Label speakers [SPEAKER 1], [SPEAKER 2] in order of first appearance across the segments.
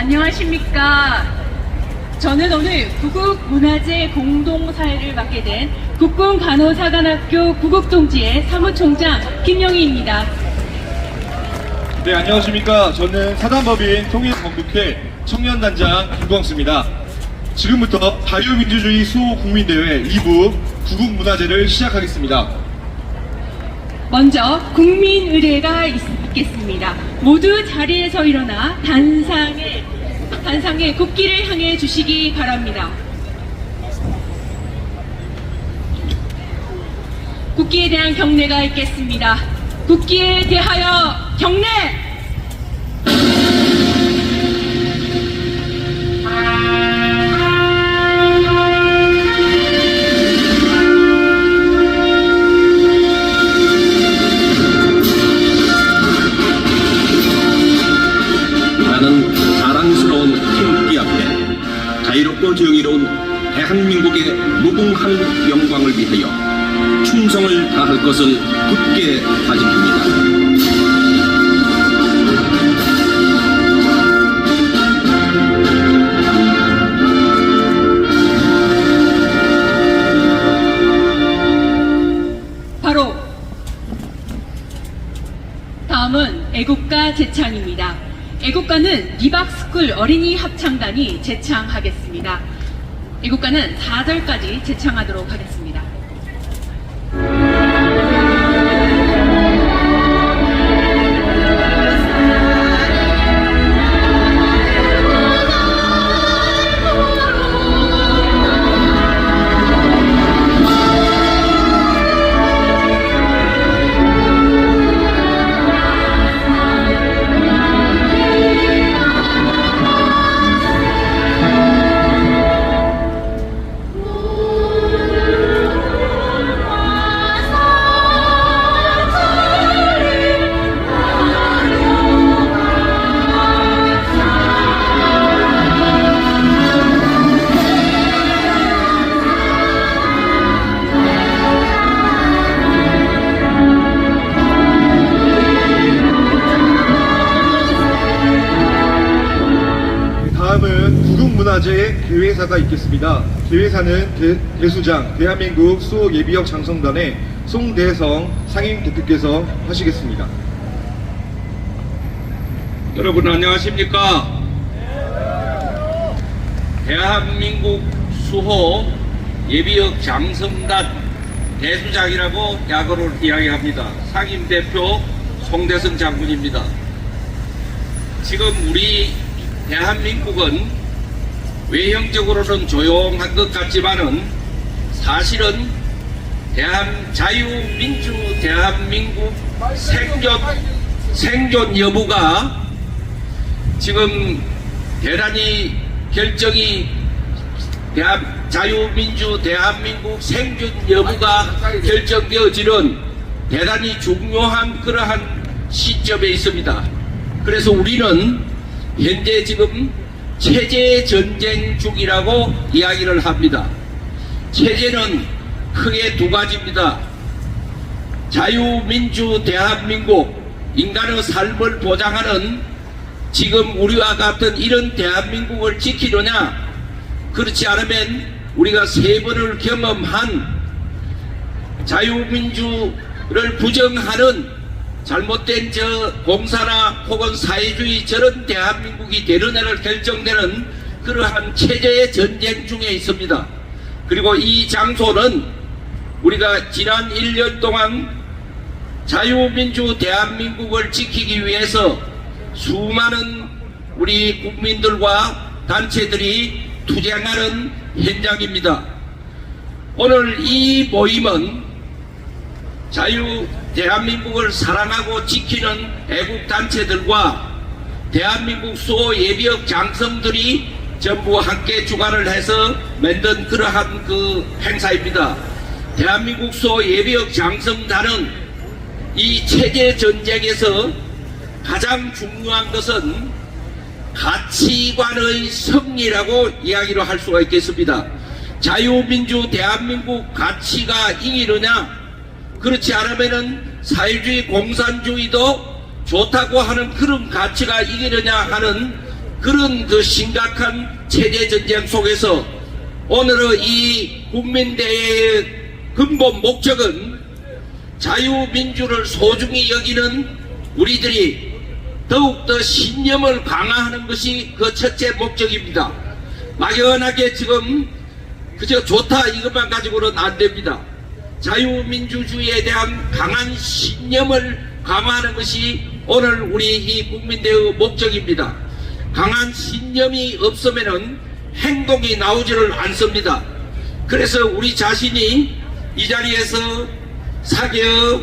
[SPEAKER 1] 안녕하십니까. 저는 오늘 구국문화재 공동사회를 맡게 된 국군간호사관학교 구국동지의 사무총장 김영희입니다.
[SPEAKER 2] 네, 안녕하십니까. 저는 사단법인 통일건국회 청년단장 김광수입니다. 지금부터 자유민주주의 수호국민대회 2부 구국문화제를 시작하겠습니다.
[SPEAKER 1] 먼저 국민의례가 있겠습니다. 모두 자리에서 일어나 단상에 국기를 향해 주시기 바랍니다. 국기에 대한 경례가 있겠습니다. 국기에 대하여 경례!
[SPEAKER 3] 나는 자랑스러운 태극기 앞에 자유롭고 정의로운 대한민국의 무궁한 영광을 위하여 충성을 다할 것을 굳게 다짐합니다.
[SPEAKER 1] 바로 다음은 애국가 제창입니다. 애국가는 리박스쿨 어린이 합창단이 제창하겠습니다. 애국가는 4절까지 제창하도록 하겠습니다.
[SPEAKER 2] 다음은 구국문화제 개회사가 있겠습니다. 개회사는 대수장 대한민국 수호예비역 장성단의 송대성 상임대표께서 하시겠습니다.
[SPEAKER 3] 여러분 안녕하십니까? 대한민국 수호 예비역 장성단 대수장이라고 야거로 이야기합니다. 상임대표 송대성 장군입니다. 지금 우리 대한민국은 외형적으로는 조용한 것 같지만은 사실은 자유민주 대한민국 생존 여부가 지금 대단히 결정이 자유민주 대한민국 생존 여부가 결정되어지는 대단히 중요한 그러한 시점에 있습니다. 그래서 우리는 현재 지금 체제 전쟁 중이라고 이야기를 합니다. 체제는 크게 두 가지입니다. 자유민주 대한민국, 인간의 삶을 보장하는 지금 우리와 같은 이런 대한민국을 지키느냐, 그렇지 않으면 우리가 세 번을 경험한 자유민주를 부정하는 잘못된 공사나 혹은 사회주의 저런 대한민국이 되느냐를 결정되는 그러한 체제의 전쟁 중에 있습니다. 그리고 이 장소는 우리가 지난 1년 동안 자유민주 대한민국을 지키기 위해서 수많은 우리 국민들과 단체들이 투쟁하는 현장입니다. 오늘 이 모임은 대한민국을 사랑하고 지키는 애국단체들과 대한민국 수호 예비역 장성들이 전부 함께 주관을 해서 만든 그러한 그 행사입니다. 대한민국 수호 예비역 장성단은 이 체제 전쟁에서 가장 중요한 것은 가치관의 승리라고 이야기를 할 수가 있겠습니다. 자유민주 대한민국 가치가 이기느냐, 그렇지 않으면은 사회주의 공산주의도 좋다고 하는 그런 가치가 이기느냐 하는 그런 그 심각한 체제 전쟁 속에서 오늘의 이 국민대회의 근본 목적은 자유민주를 소중히 여기는 우리들이 더욱더 신념을 강화하는 것이 그 첫째 목적입니다. 막연하게 지금 그저 좋다 이것만 가지고는 안 됩니다. 자유민주주의에 대한 강한 신념을 강화하는 것이 오늘 우리 이 국민대회의 목적입니다. 강한 신념이 없으면은 행동이 나오지를 않습니다. 그래서 우리 자신이 이 자리에서 사개업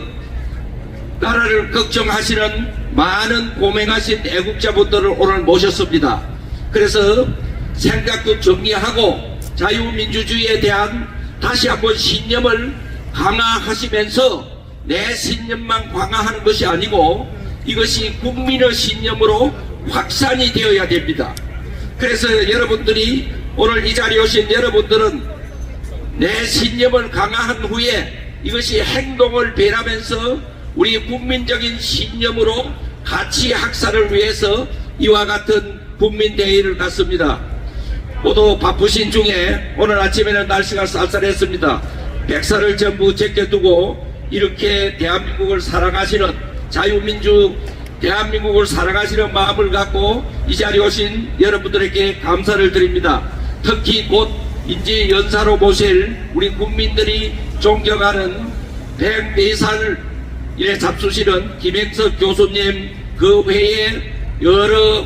[SPEAKER 3] 나라를 걱정하시는 많은 고맹하신 애국자분들을 오늘 모셨습니다. 그래서 생각도 정리하고 자유민주주의에 대한 다시 한번 신념을 강화하시면서 내 신념만 강화하는 것이 아니고 이것이 국민의 신념으로 확산이 되어야 됩니다. 그래서 여러분들이 오늘 이 자리에 오신 여러분들은 내 신념을 강화한 후에 이것이 행동을 배라면서 우리 국민적인 신념으로 가치 학살을 위해서 이와 같은 국민대회를 갖습니다. 모두 바쁘신 중에 오늘 아침에는 날씨가 쌀쌀했습니다. 백사를 전부 제껴두고 이렇게 대한민국을 사랑하시는 자유민주 대한민국을 사랑하시는 마음을 갖고 이 자리에 오신 여러분들에게 감사를 드립니다. 특히 곧 이제 연사로 모실 우리 국민들이 존경하는 104살 에 잡수시는 김행석 교수님 그 외에 여러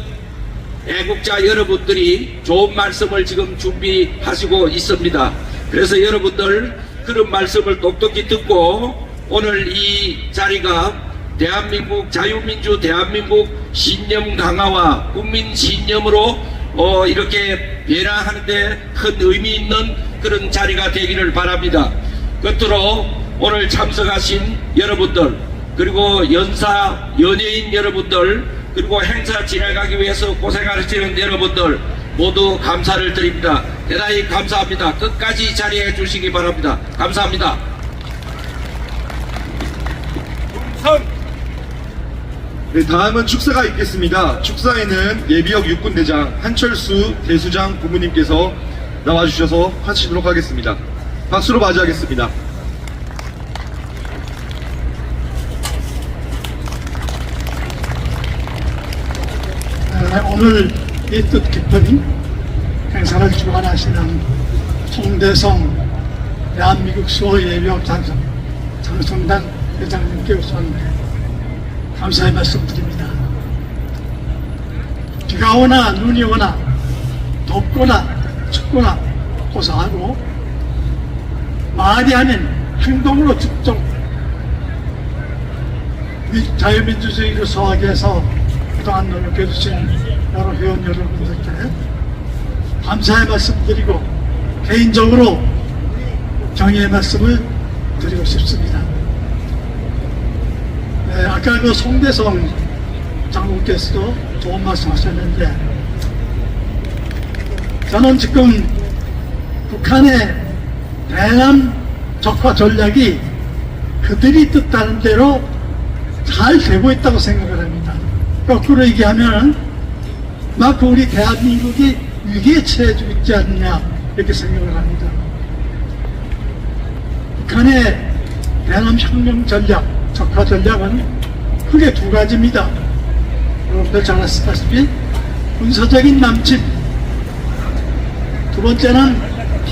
[SPEAKER 3] 애국자 여러분들이 좋은 말씀을 지금 준비하시고 있습니다. 그래서 여러분들 그런 말씀을 똑똑히 듣고 오늘 이 자리가 대한민국 자유민주 대한민국 신념 강화와 국민 신념으로 이렇게 변화하는데 큰 의미 있는 그런 자리가 되기를 바랍니다. 끝으로 오늘 참석하신 여러분들 그리고 연사 연예인 여러분들 그리고 행사 진행하기 위해서 고생하시는 여러분들 모두 감사를 드립니다. 대단히 감사합니다. 끝까지 자리해 주시기 바랍니다. 감사합니다.
[SPEAKER 2] 네, 다음은 축사가 있겠습니다. 축사에는 예비역 육군대장 한철수 대수장 부모님께서 나와주셔서 하시도록 하겠습니다. 박수로 맞이하겠습니다.
[SPEAKER 4] 오늘 이 뜻 깊은 행사를 주관하시는 송대성 대한민국 수호예비역 장성단 회장님께 우선 감사의 말씀 드립니다. 비가 오나 눈이 오나 덥거나 춥거나 고사하고 말이 아닌 행동으로 직접 자유민주주의를 소화하기 위해서 그동안 노력해주신 여러 회원 여러분들께 감사의 말씀 드리고 개인적으로 경의의 말씀을 드리고 싶습니다. 네, 아까 그 송대성 장군께서도 좋은 말씀 하셨는데 저는 지금 북한의 대남 적화 전략이 그들이 뜻하는 대로 잘 되고 있다고 생각을 합니다. 거꾸로 얘기하면 막 우리 대한민국이 위기에 처해지고 있지 않느냐 이렇게 생각을 합니다. 북한의 대남 혁명 전략, 적화 전략은 크게 두 가지입니다. 여러분들 잘 아시다시피 군사적인 남침, 두 번째는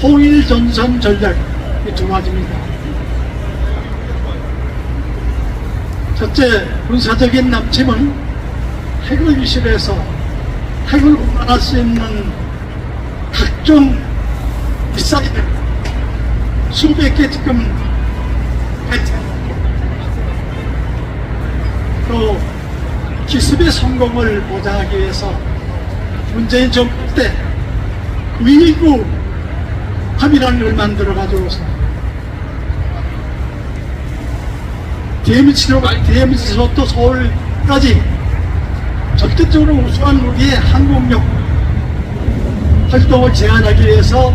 [SPEAKER 4] 통일전선 전략, 이 두 가지입니다. 첫째, 군사적인 남침은 핵을 위시해서 핵을 운반할 수 있는 각종 미사일 수백 개 지금 또 기습의 성공을 보장하기 위해서 문재인 정부 때 9.19 합의라는 걸 만들어 가지고서 DMZ로부터 서울까지 절대적으로 우수한 우리의 항공력 활동을 제한하기 위해서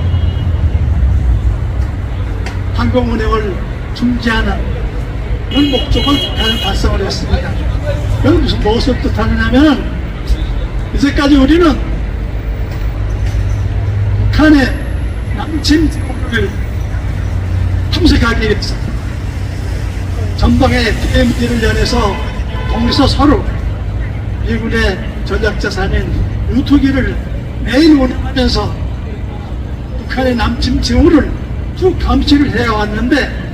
[SPEAKER 4] 항공운행을 중지하는 그런 목적을 북한은 달성을 했습니다. 그건 무엇을 뜻하느냐면 이제까지 우리는 북한의 남침 정부를 탐색하기 위해서 전방에 DMZ를 연해서 거기서 서로 미군의 전략자산인 유투기를 매일 운영하면서 북한의 남침 징후를 쭉 감시를 해왔는데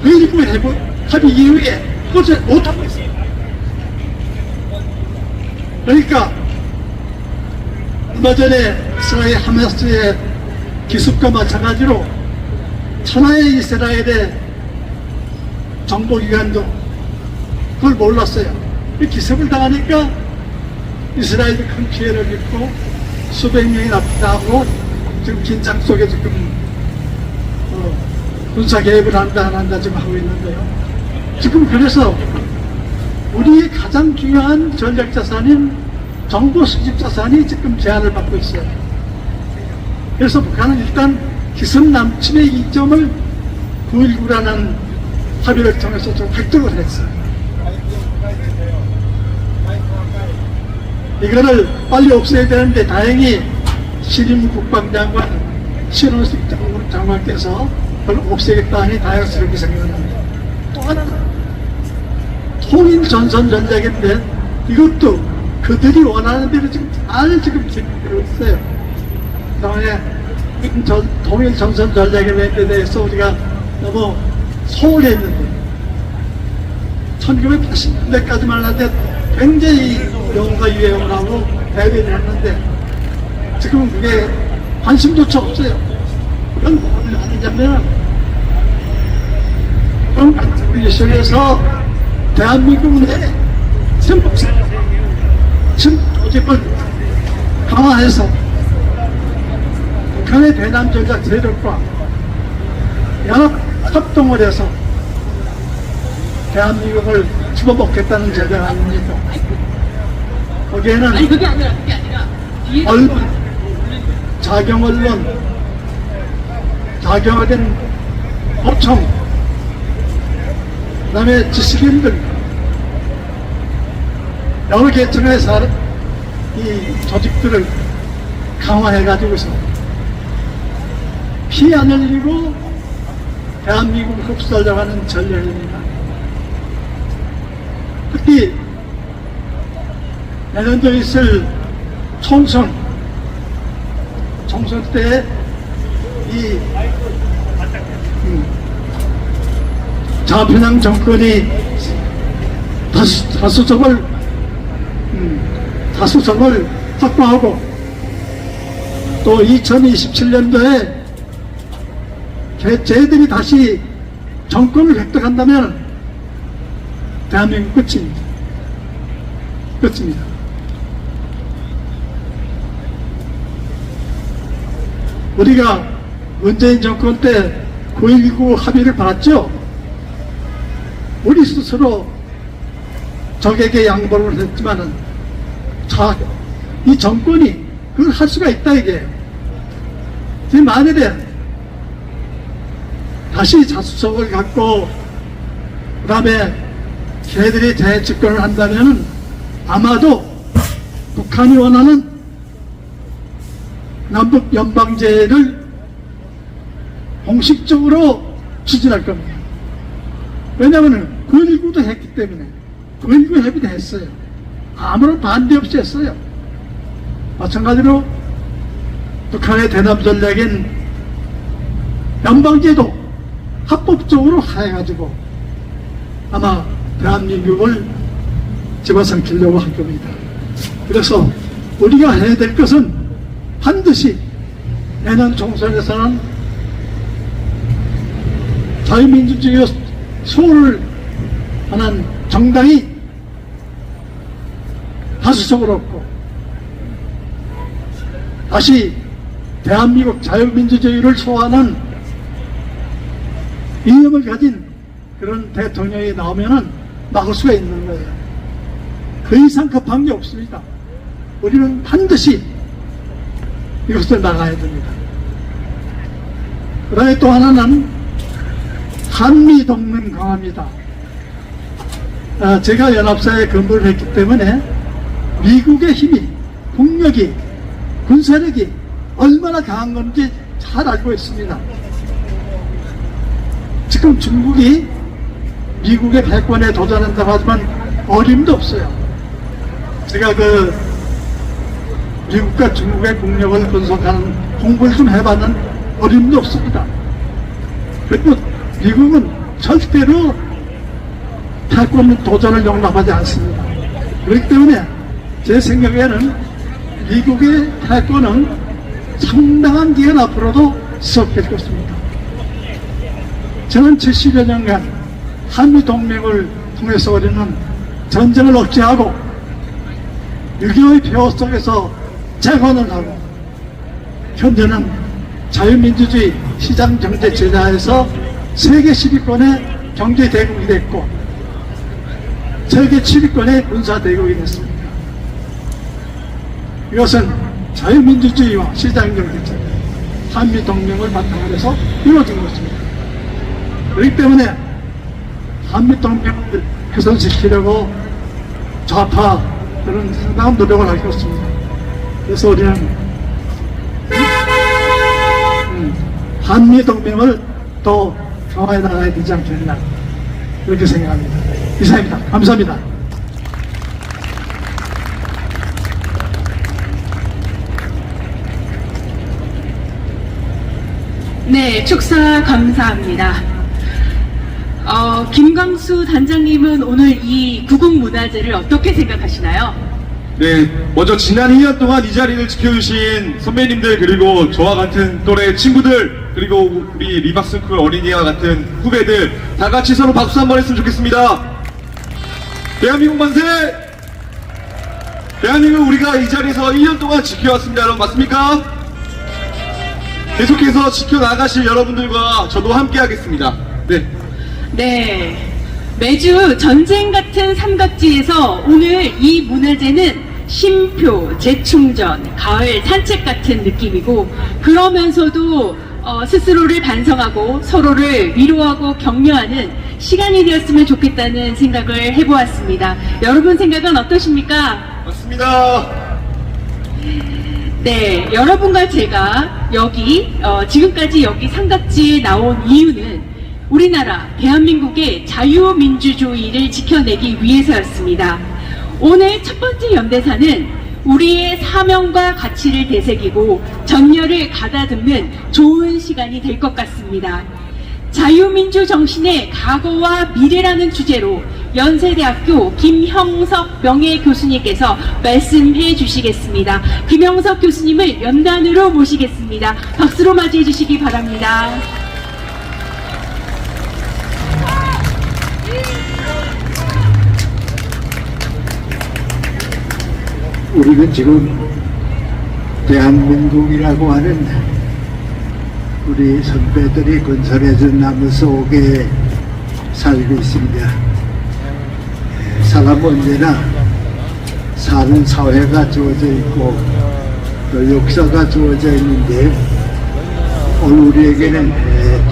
[SPEAKER 4] 그 일부 합의 이후에 그것을 못하고 있어요. 그러니까 얼마 전에 이스라엘 하마스의 기습과 마찬가지로 천하의 이스라엘의 정보기관도 그걸 몰랐어요. 기습을 당하니까 이스라엘이 큰 피해를 입고 수백 명이 납치하고 지금 긴장 속에 지금 군사 개입을 한다 안 한다 지금 하고 있는데요. 지금 그래서 우리의 가장 중요한 전략 자산인 정보 수집 자산이 지금 제한을 받고 있어요. 그래서 북한은 일단 기습 남침의 이점을 9.19라는 합의를 통해서 좀 획득을 했어요. 이거를 빨리 없애야 되는데 다행히 신임 국방장관 신원식 장관께서 그걸 없애겠다 하니 다행스럽게 생각합니다. 또 하나는 통일 전선 전략인데 이것도 그들이 원하는 대로 지금 잘 지금 진행되고 있어요. 그다음에 통일 전선 전략에 대해서 우리가 너무 소홀했는데 1980년대까지만 하는데 굉장히 용어가 유행을 하고 대비를 했는데 지금은 그게 관심조차 없어요. 그런 뭘 하느냐면 그런 우리 속에서 대한민국 내 친북사 조직을 강화해서 북한의 대남 전략 세력과 연합 합동을 해서 대한민국을 집어먹겠다는 전략 아닙니까? 거기에는
[SPEAKER 1] 아니 그게 아니라 뒤에
[SPEAKER 4] 언론, 자경 언론, 자경화된 업청, 그 다음에 지식인들, 여러 계층의 이 조직들을 강화해가지고서 피 안 흘리고 대한민국을 흡수하려고 하는 전략입니다. 특히 내년도 있을 총선 때 이 자편양 정권이 다수석을 확보하고 또 2027년도에 쟤들이 다시 정권을 획득한다면 대한민국 끝입니다. 끝입니다. 우리가 문재인 정권 때 9.19 합의를 받았죠. 우리 스스로 적에게 양보를 했지만은 이 정권이 그걸 할 수가 있다 이게. 지금 만일에 다시 자수성을 갖고 그 다음에 걔들이 재집권을 한다면은 아마도 북한이 원하는 남북 연방제를 공식적으로 추진할 겁니다. 왜냐하면 9.19도 했기 때문에 9.19 협의도 했어요. 아무런 반대 없이 했어요. 마찬가지로 북한의 대남 전략인 연방제도 합법적으로 해가지고 아마 대한민국을 집어삼키려고 할 겁니다. 그래서 우리가 해야 될 것은 반드시 내년 총선에서는 자유민주주의 수호를 하는 정당이 다수석을 얻고 다시 대한민국 자유민주주의를 소화하는 이념을 가진 그런 대통령이 나오면은 막을 수가 있는 거예요. 그 이상 급한 게 없습니다. 우리는 반드시 이것을 나가야 됩니다. 그 다음에 또 하나는 한미동맹 강화입니다. 제가 연합사에 근무를 했기 때문에 미국의 힘이, 국력이, 군사력이 얼마나 강한 건지 잘 알고 있습니다. 지금 중국이 미국의 패권에 도전한다고 하지만 어림도 없어요. 제가 미국과 중국의 국력을 분석하는 공부를 좀 해봤는 어림도 없습니다. 그리고 미국은 절대로 패권 도전을 용납하지 않습니다. 그렇기 때문에 제 생각에는 미국의 패권은 상당한 기간 앞으로도 지속될 것입니다. 지난 70여 년간 한미동맹을 통해서 우리는 전쟁을 억제하고 6.25의 폐허 속에서 재건을 하고 현재는 자유민주주의 시장경제 제도하에서 세계 10위권의 경제대국이 됐고 세계 7위권의 군사대국이 됐습니다. 이것은 자유민주주의와 시장경제 제도, 한미동맹을 바탕으로 해서 이루어진 것입니다. 그렇기 때문에 한미동맹을 훼손시키려고 좌파들은 상당한 노력을 하고 있습니다. 그래서 우리는 한미동맹을 더 강화해 나가야 되지 않겠나 그렇게 생각합니다. 이상입니다. 감사합니다.
[SPEAKER 1] 네, 축사 감사합니다. 김광수 단장님은 오늘 이 구국문화제를 어떻게 생각하시나요?
[SPEAKER 2] 네, 먼저 지난 2년 동안 이 자리를 지켜주신 선배님들 그리고 저와 같은 또래 친구들 그리고 우리 리박스쿨 어린이와 같은 후배들 다 같이 서로 박수 한번 했으면 좋겠습니다. 대한민국 만세! 대한민국 우리가 이 자리에서 1년 동안 지켜왔습니다. 여러분 맞습니까? 계속해서 지켜나가실 여러분들과 저도 함께 하겠습니다. 네.
[SPEAKER 1] 네. 매주 전쟁 같은 삼각지에서 오늘 이 문화제는 쉼표, 재충전, 가을 산책 같은 느낌이고 그러면서도 스스로를 반성하고 서로를 위로하고 격려하는 시간이 되었으면 좋겠다는 생각을 해보았습니다. 여러분 생각은 어떠십니까?
[SPEAKER 2] 맞습니다.
[SPEAKER 1] 네, 여러분과 제가 지금까지 여기 삼각지에 나온 이유는 우리나라 대한민국의 자유민주주의를 지켜내기 위해서였습니다. 오늘 첫 번째 연대사는 우리의 사명과 가치를 되새기고 전열을 가다듬는 좋은 시간이 될 것 같습니다. 자유민주 정신의 과거와 미래라는 주제로 연세대학교 김형석 명예교수님께서 말씀해 주시겠습니다. 김형석 교수님을 연단으로 모시겠습니다. 박수로 맞이해 주시기 바랍니다.
[SPEAKER 5] 우리는 지금 대한민국이라고 하는 우리 선배들이 건설해준 나무 속에 살고 있습니다. 사람은 언제나 사는 사회가 주어져 있고 또 역사가 주어져 있는데 오늘 우리에게는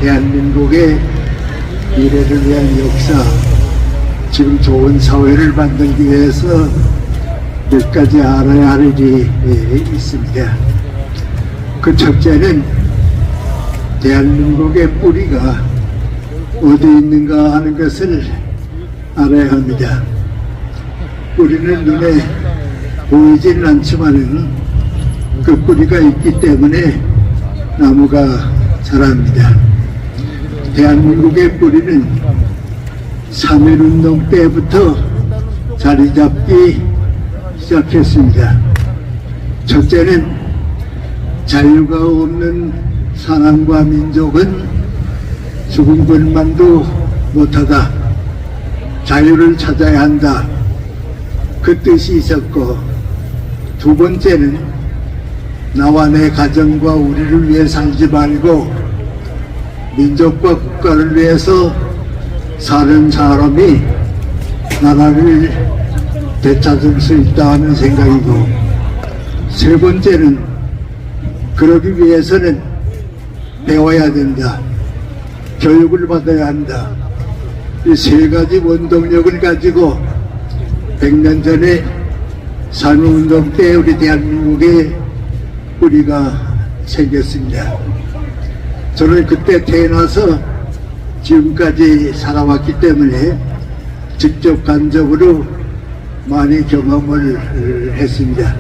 [SPEAKER 5] 대한민국의 미래를 위한 역사, 지금 좋은 사회를 만들기 위해서 몇 가지 알아야 할 일이 있습니다. 그 첫째는 대한민국의 뿌리가 어디 있는가 하는 것을 알아야 합니다. 뿌리는 눈에 보이지는 않지만은 그 뿌리가 있기 때문에 나무가 자랍니다. 대한민국의 뿌리는 3.1운동 때부터 자리 잡기 시작했습니다. 첫째는 자유가 없는 사람과 민족은 죽은 것만도 못하다. 자유를 찾아야 한다. 그 뜻이 있었고, 두 번째는 나와 내 가정과 우리를 위해 살지 말고 민족과 국가를 위해서 사는 사람이 나라를 되찾을 수 있다는 생각이고, 세 번째는 그러기 위해서는 배워야 된다. 교육을 받아야 한다. 이 세 가지 원동력을 가지고 100년 전에 3.1운동 때 우리 대한민국의 뿌리가 생겼습니다. 저는 그때 태어나서 지금까지 살아왔기 때문에 직접 간접으로 많이 경험을 했습니다.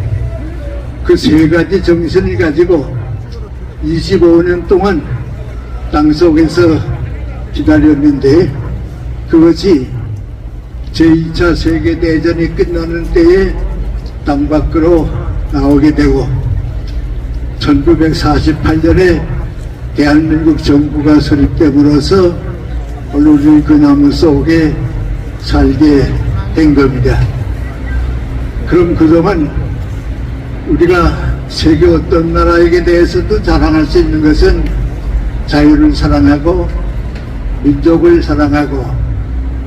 [SPEAKER 5] 그 세 가지 정신을 가지고 25년 동안 땅속에서 기다렸는데 그것이 제2차 세계대전이 끝나는 때에 땅 밖으로 나오게 되고 1948년에 대한민국 정부가 설립됨으로써 오늘 그 나무 속에 살게 된 겁니다. 그럼 그동안 우리가 세계 어떤 나라에게 대해서도 자랑할 수 있는 것은 자유를 사랑하고 민족을 사랑하고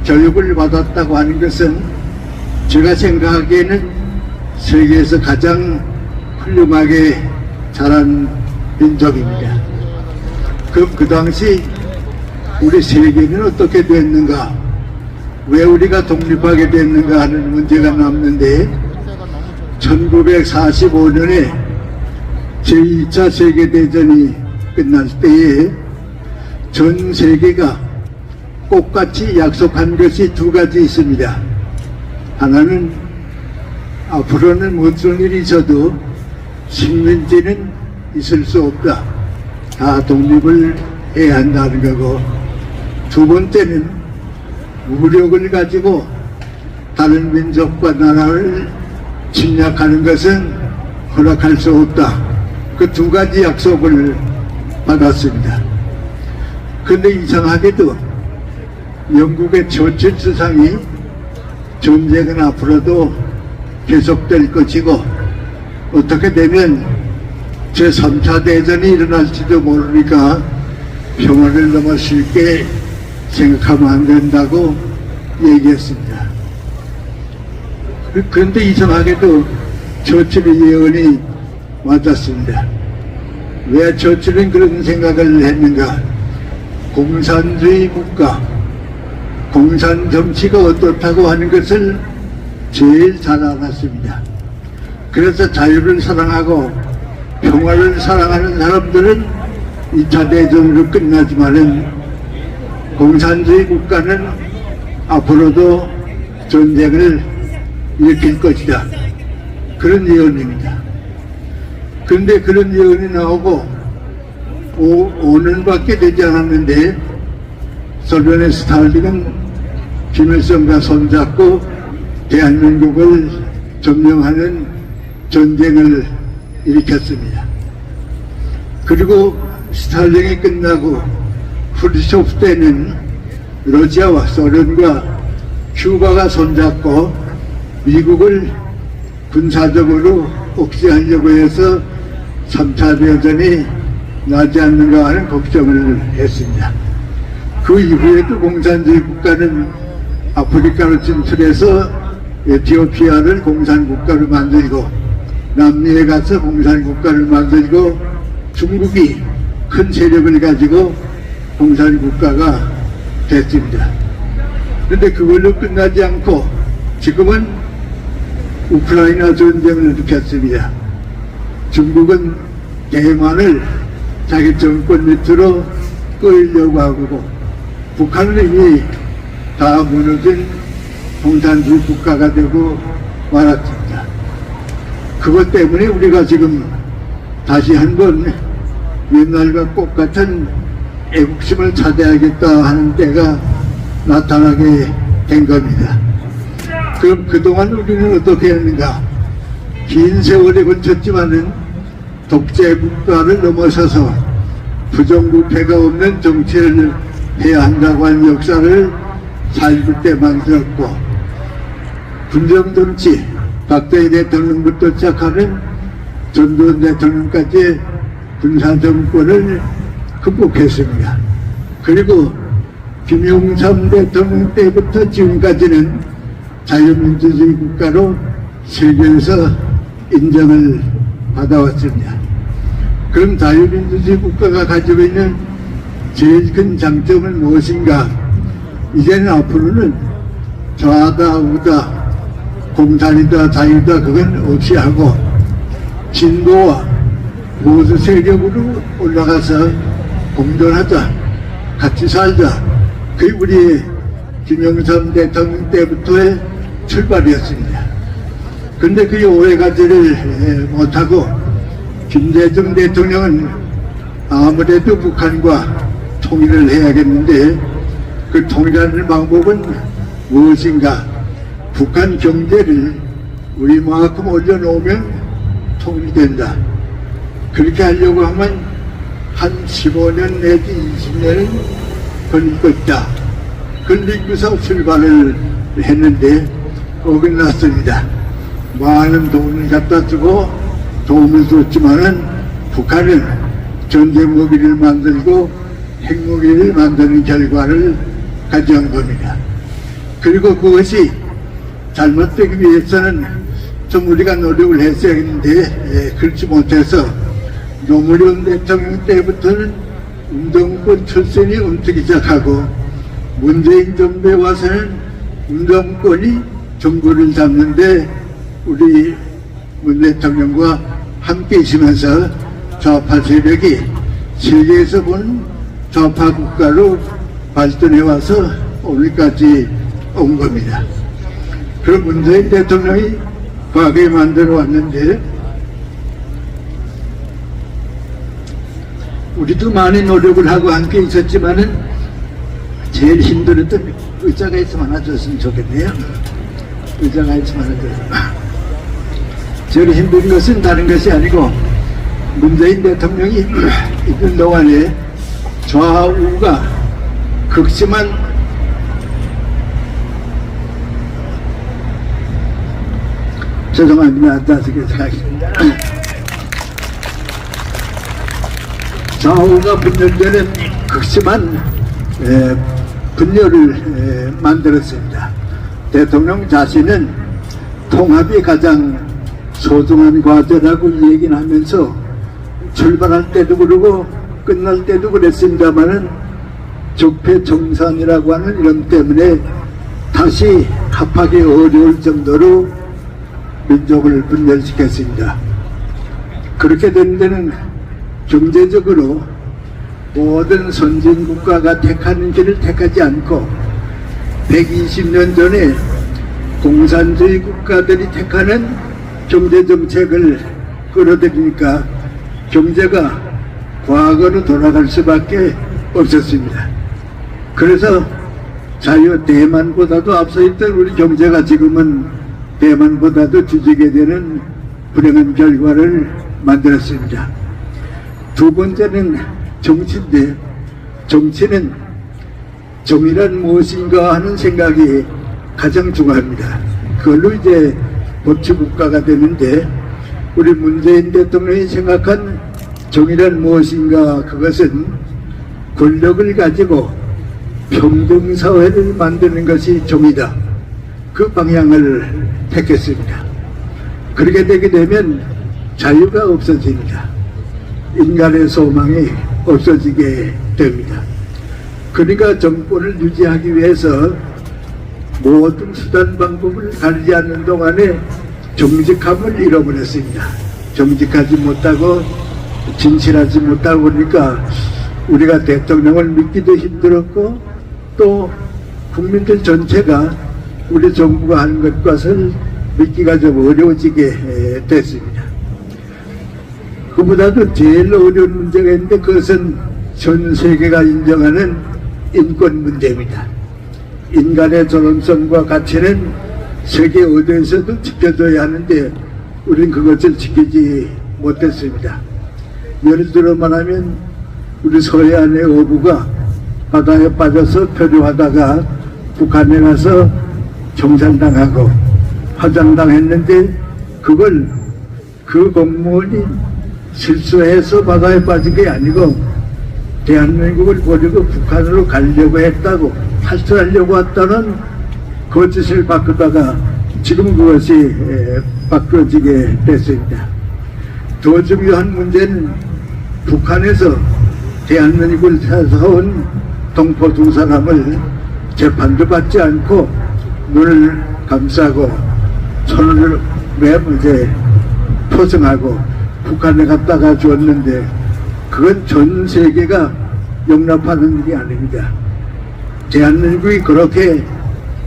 [SPEAKER 5] 교육을 받았다고 하는 것은 제가 생각하기에는 세계에서 가장 훌륭하게 자란 민족입니다. 그럼 그 당시 우리 세계는 어떻게 됐는가, 왜 우리가 독립하게 됐는가 하는 문제가 남는데 1945년에 제2차 세계대전이 끝날 때에 전 세계가 똑같이 약속한 것이 두 가지 있습니다. 하나는 앞으로는 무슨 일이 있어도 식민지는 있을 수 없다. 다 독립을 해야 한다는 거고, 두 번째는 무력을 가지고 다른 민족과 나라를 침략하는 것은 허락할 수 없다. 그 두 가지 약속을 받았습니다. 그런데 이상하게도 영국의 처칠 수상이 전쟁은 앞으로도 계속될 것이고 어떻게 되면 제3차 대전이 일어날지도 모르니까 평화를 너무 쉽게 생각하면 안 된다고 얘기했습니다. 그런데 이상하게도 처칠의 예언이 맞았습니다. 왜 처칠은 그런 생각을 했는가? 공산주의 국가, 공산 정치가 어떻다고 하는 것을 제일 잘 알았습니다. 그래서 자유를 사랑하고 평화를 사랑하는 사람들은 2차 대전으로 끝나지만은 공산주의 국가는 앞으로도 전쟁을 일으킬 것이다. 그런 예언입니다. 그런데 그런 예언이 나오고 5년밖에 되지 않았는데 소련의 스탈린은 김일성과 손잡고 대한민국을 점령하는 전쟁을 일으켰습니다. 그리고 스탈린이 끝나고 후르쇼프 때는 러시아와 소련과 큐바가 손잡고 미국을 군사적으로 억제하려고 해서 3차 대전이 나지 않는가 하는 걱정을 했습니다. 그 이후에도 공산주의 국가는 아프리카로 진출해서 에티오피아를 공산국가로 만들고 남미에 가서 공산국가를 만들고 중국이 큰 세력을 가지고 공산국가가 됐습니다. 그런데 그걸로 끝나지 않고 지금은 우크라이나 전쟁을 일으켰습니다. 중국은 대만을 자기 정권 밑으로 끌려고 하고 북한은 이미 다 무너진 공산주의 국가가 되고 말았습니다. 그것 때문에 우리가 지금 다시 한번 옛날과 똑같은 애국심을 찾아야겠다 하는 때가 나타나게 된 겁니다. 그럼 그동안 우리는 어떻게 했는가? 긴 세월에 걸쳤지만은 독재 국가를 넘어서서 부정부패가 없는 정치를 해야 한다고 하는 역사를 4.19 때 만들었고, 군정정치, 박정희 대통령부터 시작하는 전두환 대통령까지 군사정권을 극복했습니다. 그리고 김영삼 대통령 때부터 지금까지는 자유민주주의 국가로 세계에서 인정을 받아왔습니다. 그럼 자유민주주의 국가가 가지고 있는 제일 큰 장점은 무엇인가? 이제는 앞으로는 좌다 우다 공산이다 자유다 그건 없이 하고 진보와 모두 세력으로 올라가서 공존하자, 같이 살자. 그게 우리 김영삼 대통령 때부터의 출발이었습니다. 근데 그 오해가지를 못하고 김대중 대통령은 아무래도 북한과 통일을 해야겠는데 그 통일하는 방법은 무엇인가? 북한 경제를 우리만큼 올려놓으면 통일된다. 그렇게 하려고 하면 한 15년 내지 20년은 걸릴 것이다. 걸리고서 출발을 했는데 어긋났습니다. 많은 돈을 갖다 주고 도움을 줬지만은 북한은 전쟁 무기를 만들고 핵무기를 만드는 결과를 가져온 겁니다. 그리고 그것이 잘못되기 위해서는 좀 우리가 노력을 했어야 했는데 그렇지 못해서 노무현 대통령 때부터는 운동권 출신이 움직이기 시작하고 문재인 정부에 와서는 운동권이 정부를 잡는데 우리 문 대통령과 함께 있으면서 좌파 세력이 세계에서 본 좌파 국가로 발전해 와서 오늘까지 온 겁니다. 그럼 문재인 대통령이 과거에 만들어 왔는데 우리도 많은 노력을 하고 함께 있었지만은 제일 힘들었던 의자가 있으면 하나 줬으면 좋겠네요. 의자가 있으면 하나 줬으면. 제일 힘든 것은 다른 것이 아니고 문재인 대통령이 있는 동안에 좌우가 극심한 죄송합니다. 다시 하겠습니다. 좌우가 분열되는 극심한 분열을 만들었습니다. 대통령 자신은 통합이 가장 소중한 과제라고 얘기는 하면서 출발할 때도 그러고 끝날 때도 그랬습니다만은 적폐청산이라고 하는 이름 때문에 다시 합하기 어려울 정도로 민족을 분열시켰습니다. 그렇게 된 데는 경제적으로 모든 선진국가가 택하는 길을 택하지 않고 120년 전에 공산주의 국가들이 택하는 경제정책을 끌어들이니까 경제가 과거로 돌아갈 수밖에 없었습니다. 그래서 자유 대만보다도 앞서 있던 우리 경제가 지금은 대만보다도 뒤지게 되는 불행한 결과를 만들었습니다. 두 번째는 정치인데 정치는 정의란 무엇인가 하는 생각이 가장 중요합니다. 그걸로 이제 법치국가가 되는데 우리 문재인 대통령이 생각한 정의란 무엇인가 그것은 권력을 가지고 평등사회를 만드는 것이 정의다. 그 방향을 택했습니다. 그렇게 되게 되면 자유가 없어집니다. 인간의 소망이 없어지게 됩니다. 그러니까 정권을 유지하기 위해서 모든 수단 방법을 가리지 않는 동안에 정직함을 잃어버렸습니다. 정직하지 못하고 진실하지 못하고 그러니까 우리가 대통령을 믿기도 힘들었고 또 국민들 전체가 우리 정부가 하는 것을 믿기가 좀 어려워지게 됐습니다. 그보다도 제일 어려운 문제가 있는데 그것은 전 세계가 인정하는 인권 문제입니다. 인간의 존엄성과 가치는 세계 어디에서도 지켜줘야 하는데 우리는 그것을 지키지 못했습니다. 예를 들어 말하면 우리 서해안의 어부가 바다에 빠져서 표류하다가 북한에 가서 정산당하고 화장당했는데 그걸 그 공무원이 실수해서 바다에 빠진 게 아니고 대한민국을 버리고 북한으로 가려고 했다고 탈출하려고 했다는 거짓을 바꾸다가 지금 그것이 바뀌어지게 됐습니다. 더 중요한 문제는 북한에서 대한민국을 찾아온 동포 두 사람을 재판도 받지 않고 눈을 감싸고 손을 이제 포승하고 북한에 갖다가 줬는데 그건 전 세계가 용납하는 일이 아닙니다. 대한민국이 그렇게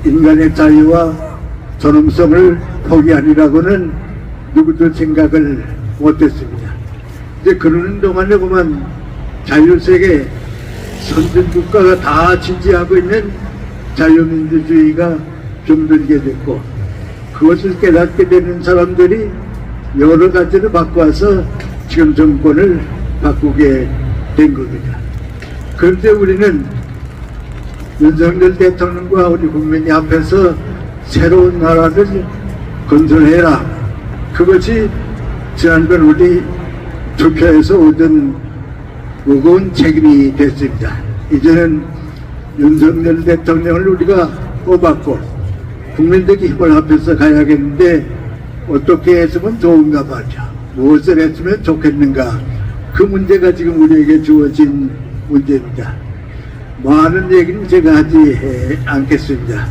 [SPEAKER 5] 인간의 자유와 존엄성을 포기하리라고는 누구도 생각을 못했습니다. 이제 그러는 동안에 보면 자유세계 선진국가가 다 지지하고 있는 자유민주주의가 병들게 됐고, 그것을 깨닫게 되는 사람들이 여러 가지로 바꿔서 지금 정권을 바꾸게 된 겁니다. 그런데 우리는 윤석열 대통령과 우리 국민이 앞에서 새로운 나라를 건설해라. 그것이 지난번 우리 투표에서 얻은 무거운 책임이 됐습니다. 이제는 윤석열 대통령을 우리가 뽑았고 국민들의 힘을 합해서 가야겠는데 어떻게 했으면 좋은가 말이야. 무엇을 했으면 좋겠는가. 그 문제가 지금 우리에게 주어진 문제입니다. 많은 얘기는 제가 하지 않겠습니다.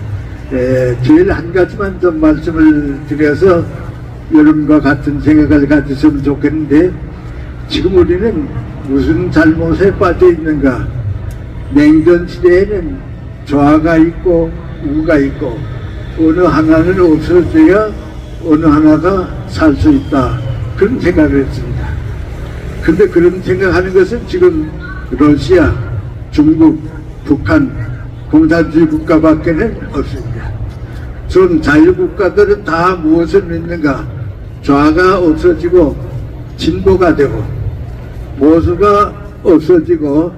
[SPEAKER 5] 제일 한 가지만 좀 말씀을 드려서 여러분과 같은 생각을 가졌으면 좋겠는데, 지금 우리는 무슨 잘못에 빠져 있는가. 냉전 시대에는 좌가 있고 우가 있고 어느 하나는 없어져야 어느 하나가 살 수 있다. 그런 생각을 했습니다. 근데 그런 생각하는 것은 지금 러시아, 중국, 북한, 공산주의 국가밖에는 없습니다. 전 자유국가들은 다 무엇을 믿는가? 좌가 없어지고 진보가 되고, 보수가 없어지고,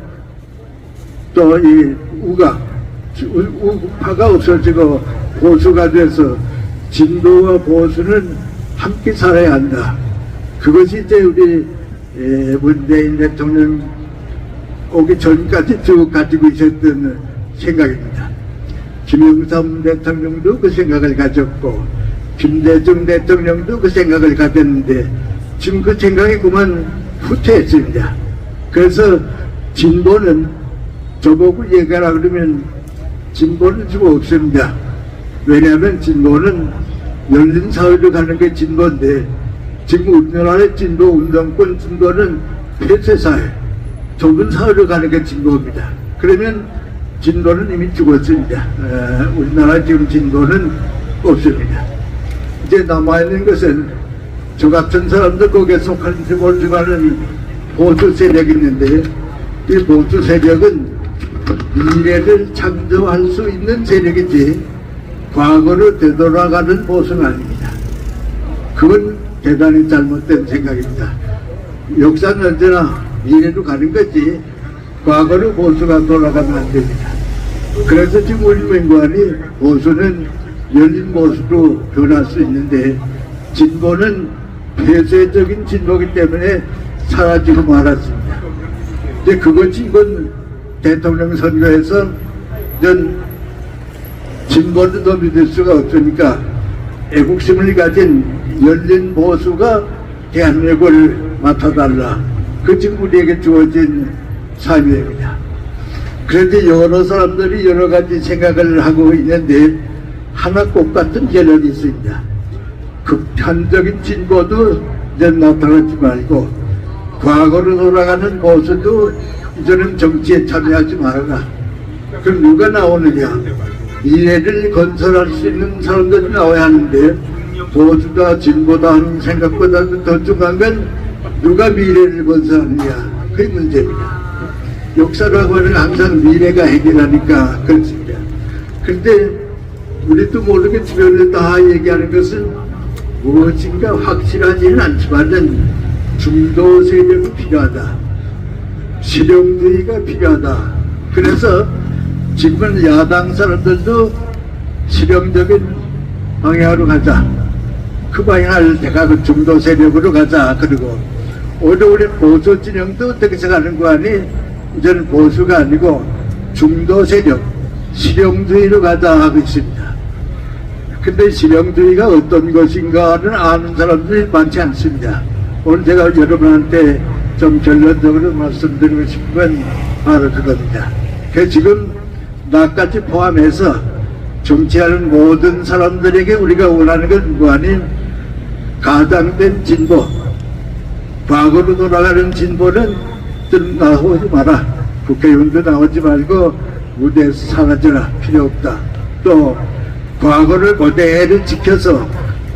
[SPEAKER 5] 또 이 우파가 없어지고 보수가 돼서 진보와 보수는 함께 살아야 한다. 그것이 이제 우리 문재인 대통령 오기 전까지 쭉 가지고 있었던 생각입니다. 김영삼 대통령도 그 생각을 가졌고 김대중 대통령도 그 생각을 가졌는데 지금 그 생각이 그만 후퇴했습니다. 그래서 진보는 저보고 얘기하라 그러면 진보는 지금 없습니다. 왜냐하면 진보는 열린 사회로 가는 게 진보인데 지금 우리나라의 진보, 운동권 진보는 폐쇄사회, 좁은 사회로 가는 게 진보입니다. 그러면 진보는 이미 죽었습니다. 우리나라 지금 진보는 없습니다. 이제 남아있는 것은 저 같은 사람들 거기에 속하는지 모르지만은 보수 세력이 있는데 이 보수 세력은 미래를 창조할 수 있는 세력이지 과거로 되돌아가는 보수는 아닙니다. 그건 대단히 잘못된 생각입니다. 역사는 언제나 미래로 가는 거지 과거로 보수가 돌아가면 안 됩니다. 그래서 지금 우리 민관이 보수는 열린 보수로 변할 수 있는데 진보는 폐쇄적인 진보이기 때문에 사라지고 말았습니다. 이제 그것이 이건 대통령 선거에서 전 진보는 더 믿을 수가 없으니까 애국심을 가진 열린 보수가 대한민국을 맡아달라. 그 지금 우리에게 주어진 사명입니다. 그런데 여러 사람들이 여러 가지 생각을 하고 있는데 하나 꼭 같은 결론이 있습니다. 극단적인 진보도 이제 나타나지 말고 과거로 돌아가는 보수도 이제는 정치에 참여하지 말아라. 그럼 누가 나오느냐? 미래를 건설할 수 있는 사람들이 나와야 하는데 보수다 진보다 하는 생각보다도 더 중요한 건 누가 미래를 건설하느냐. 그게 문제입니다. 역사라고 하는 항상 미래가 해결하니까 그렇습니다. 그런데 우리도 모르게 주변에 다 얘기하는 것은 무엇인가 확실하지는 않지만은 중도 세력이 필요하다. 실용주의가 필요하다. 그래서 지금은 야당 사람들도 실용적인 방향으로 가자. 그 방향을 내가 그 중도 세력으로 가자. 그리고 오히려 우리 보수 진영도 어떻게 생각하는 거 아니? 이제는 보수가 아니고 중도 세력, 실용주의로 가자 하고 있습니다. 근데 실용주의가 어떤 것인가는 아는 사람들이 많지 않습니다. 오늘 제가 여러분한테 좀 결론적으로 말씀드리고 싶은 건 바로 그겁니다. 그 지금 나까지 포함해서 정치하는 모든 사람들에게 우리가 원하는 건 뭐 아닌 가장된 진보, 과거로 돌아가는 진보는 좀 나오지 마라. 국회의원도 나오지 말고 무대에서 사라져라. 필요 없다. 또 과거를 그대로 지켜서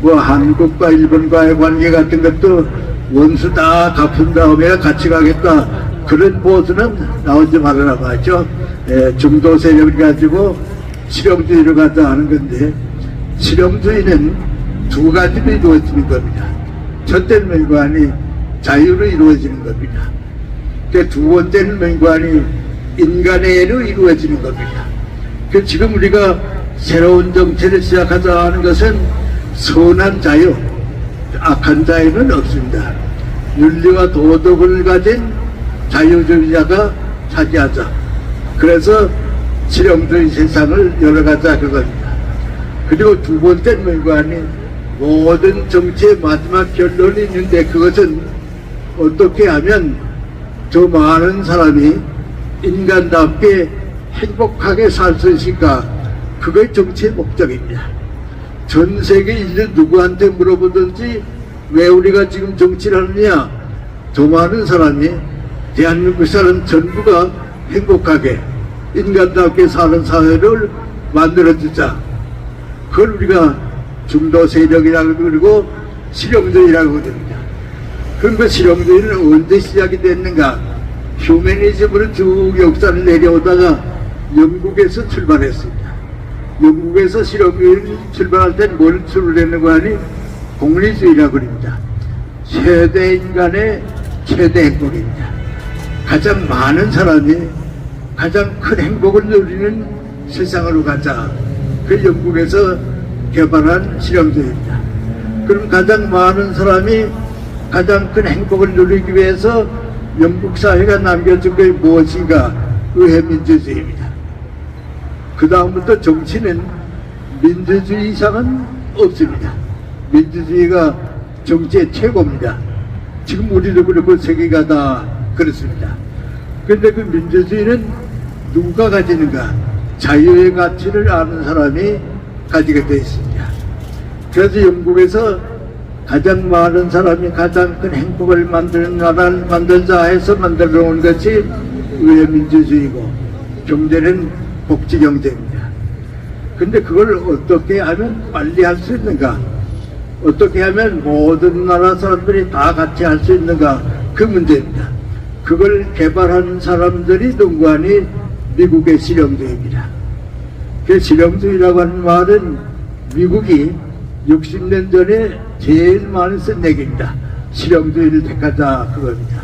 [SPEAKER 5] 뭐 한국과 일본과의 관계 같은 것도 원수 다 갚은 다음에 같이 가겠다. 그런 보수는 나오지 말아라 말이죠. 중도 세력을 가지고 실용주의로 가자 하는 건데, 실용주의는 두 가지로 이루어지는 겁니다. 첫째 맹관이 자유로 이루어지는 겁니다. 두 번째는 맹관이 인간애로 이루어지는 겁니다. 지금 우리가 새로운 정치를 시작하자 하는 것은 선한 자유, 악한 자유는 없습니다. 윤리와 도덕을 가진 자유주의자가 차지하자. 그래서 실용주의 세상을 열어가자 그겁니다. 그리고 두 번째 맹관이 모든 정치의 마지막 결론이 있는데, 그것은 어떻게 하면 더 많은 사람이 인간답게 행복하게 살 수 있을까? 그게 정치의 목적입니다. 전 세계 인류 누구한테 물어보든지 왜 우리가 지금 정치를 하느냐? 더 많은 사람이 대한민국 사람 전부가 행복하게 인간답게 사는 사회를 만들어주자. 그걸 우리가 중도 세력이라고 그러고 실용주의라고 그럽니다. 그럼 그 실용주의는 언제 시작이 됐는가? 휴머니즘으로 쭉 역사를 내려오다가 영국에서 출발했습니다. 영국에서 실용주의를 출발할 땐 뭘 출발했는가 하니 공리주의라고 그럽니다. 최대 인간의 최대 행복입니다. 가장 많은 사람이 가장 큰 행복을 누리는 세상으로 가자. 그 영국에서 개발한 실용주의입니다. 그럼 가장 많은 사람이 가장 큰 행복을 누리기 위해서 영국 사회가 남겨준 게 무엇인가? 의회민주주의입니다. 그 다음부터 정치는 민주주의 이상은 없습니다. 민주주의가 정치의 최고입니다. 지금 우리도 그렇고 세계가 다 그렇습니다. 그런데 그 민주주의는 누가 가지는가? 자유의 가치를 아는 사람이 가지게 되어 있습니다. 그래서 영국에서 가장 많은 사람이 가장 큰 행복을 만드는 나라를 만들자 해서 만들어 놓은 것이 의회민주주의고, 경제는 복지경제입니다. 근데 그걸 어떻게 하면 빨리 할 수 있는가? 어떻게 하면 모든 나라 사람들이 다 같이 할 수 있는가? 그 문제입니다. 그걸 개발한 사람들이 누구하니 미국의 실용주의입니다. 그 실용주의라고 하는 말은 미국이 60년 전에 제일 많이 쓴 얘기입니다. 실용주의를 택하자 그겁니다.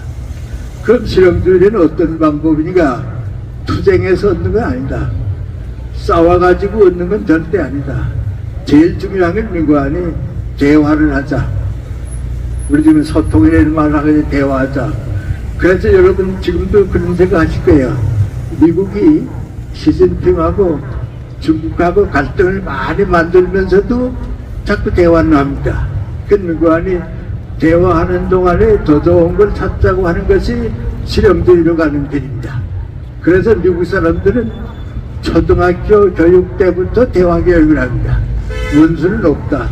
[SPEAKER 5] 그럼 실용주의는 어떤 방법이니까? 투쟁해서 얻는 건 아니다. 싸워가지고 얻는 건 절대 아니다. 제일 중요한 건 민관이 대화를 하자. 우리 지금 소통이라는 말을 하고 대화하자. 그래서 여러분 지금도 그런 생각 하실 거예요. 미국이 시진핑하고 중국하고 갈등을 많이 만들면서도 자꾸 대화를 합니다. 그 민관이 대화하는 동안에 더 좋은 걸 찾자고 하는 것이 실용주의로 가는 길입니다. 그래서 미국 사람들은 초등학교 교육 때부터 대화 교육을 합니다. 원수는 없다.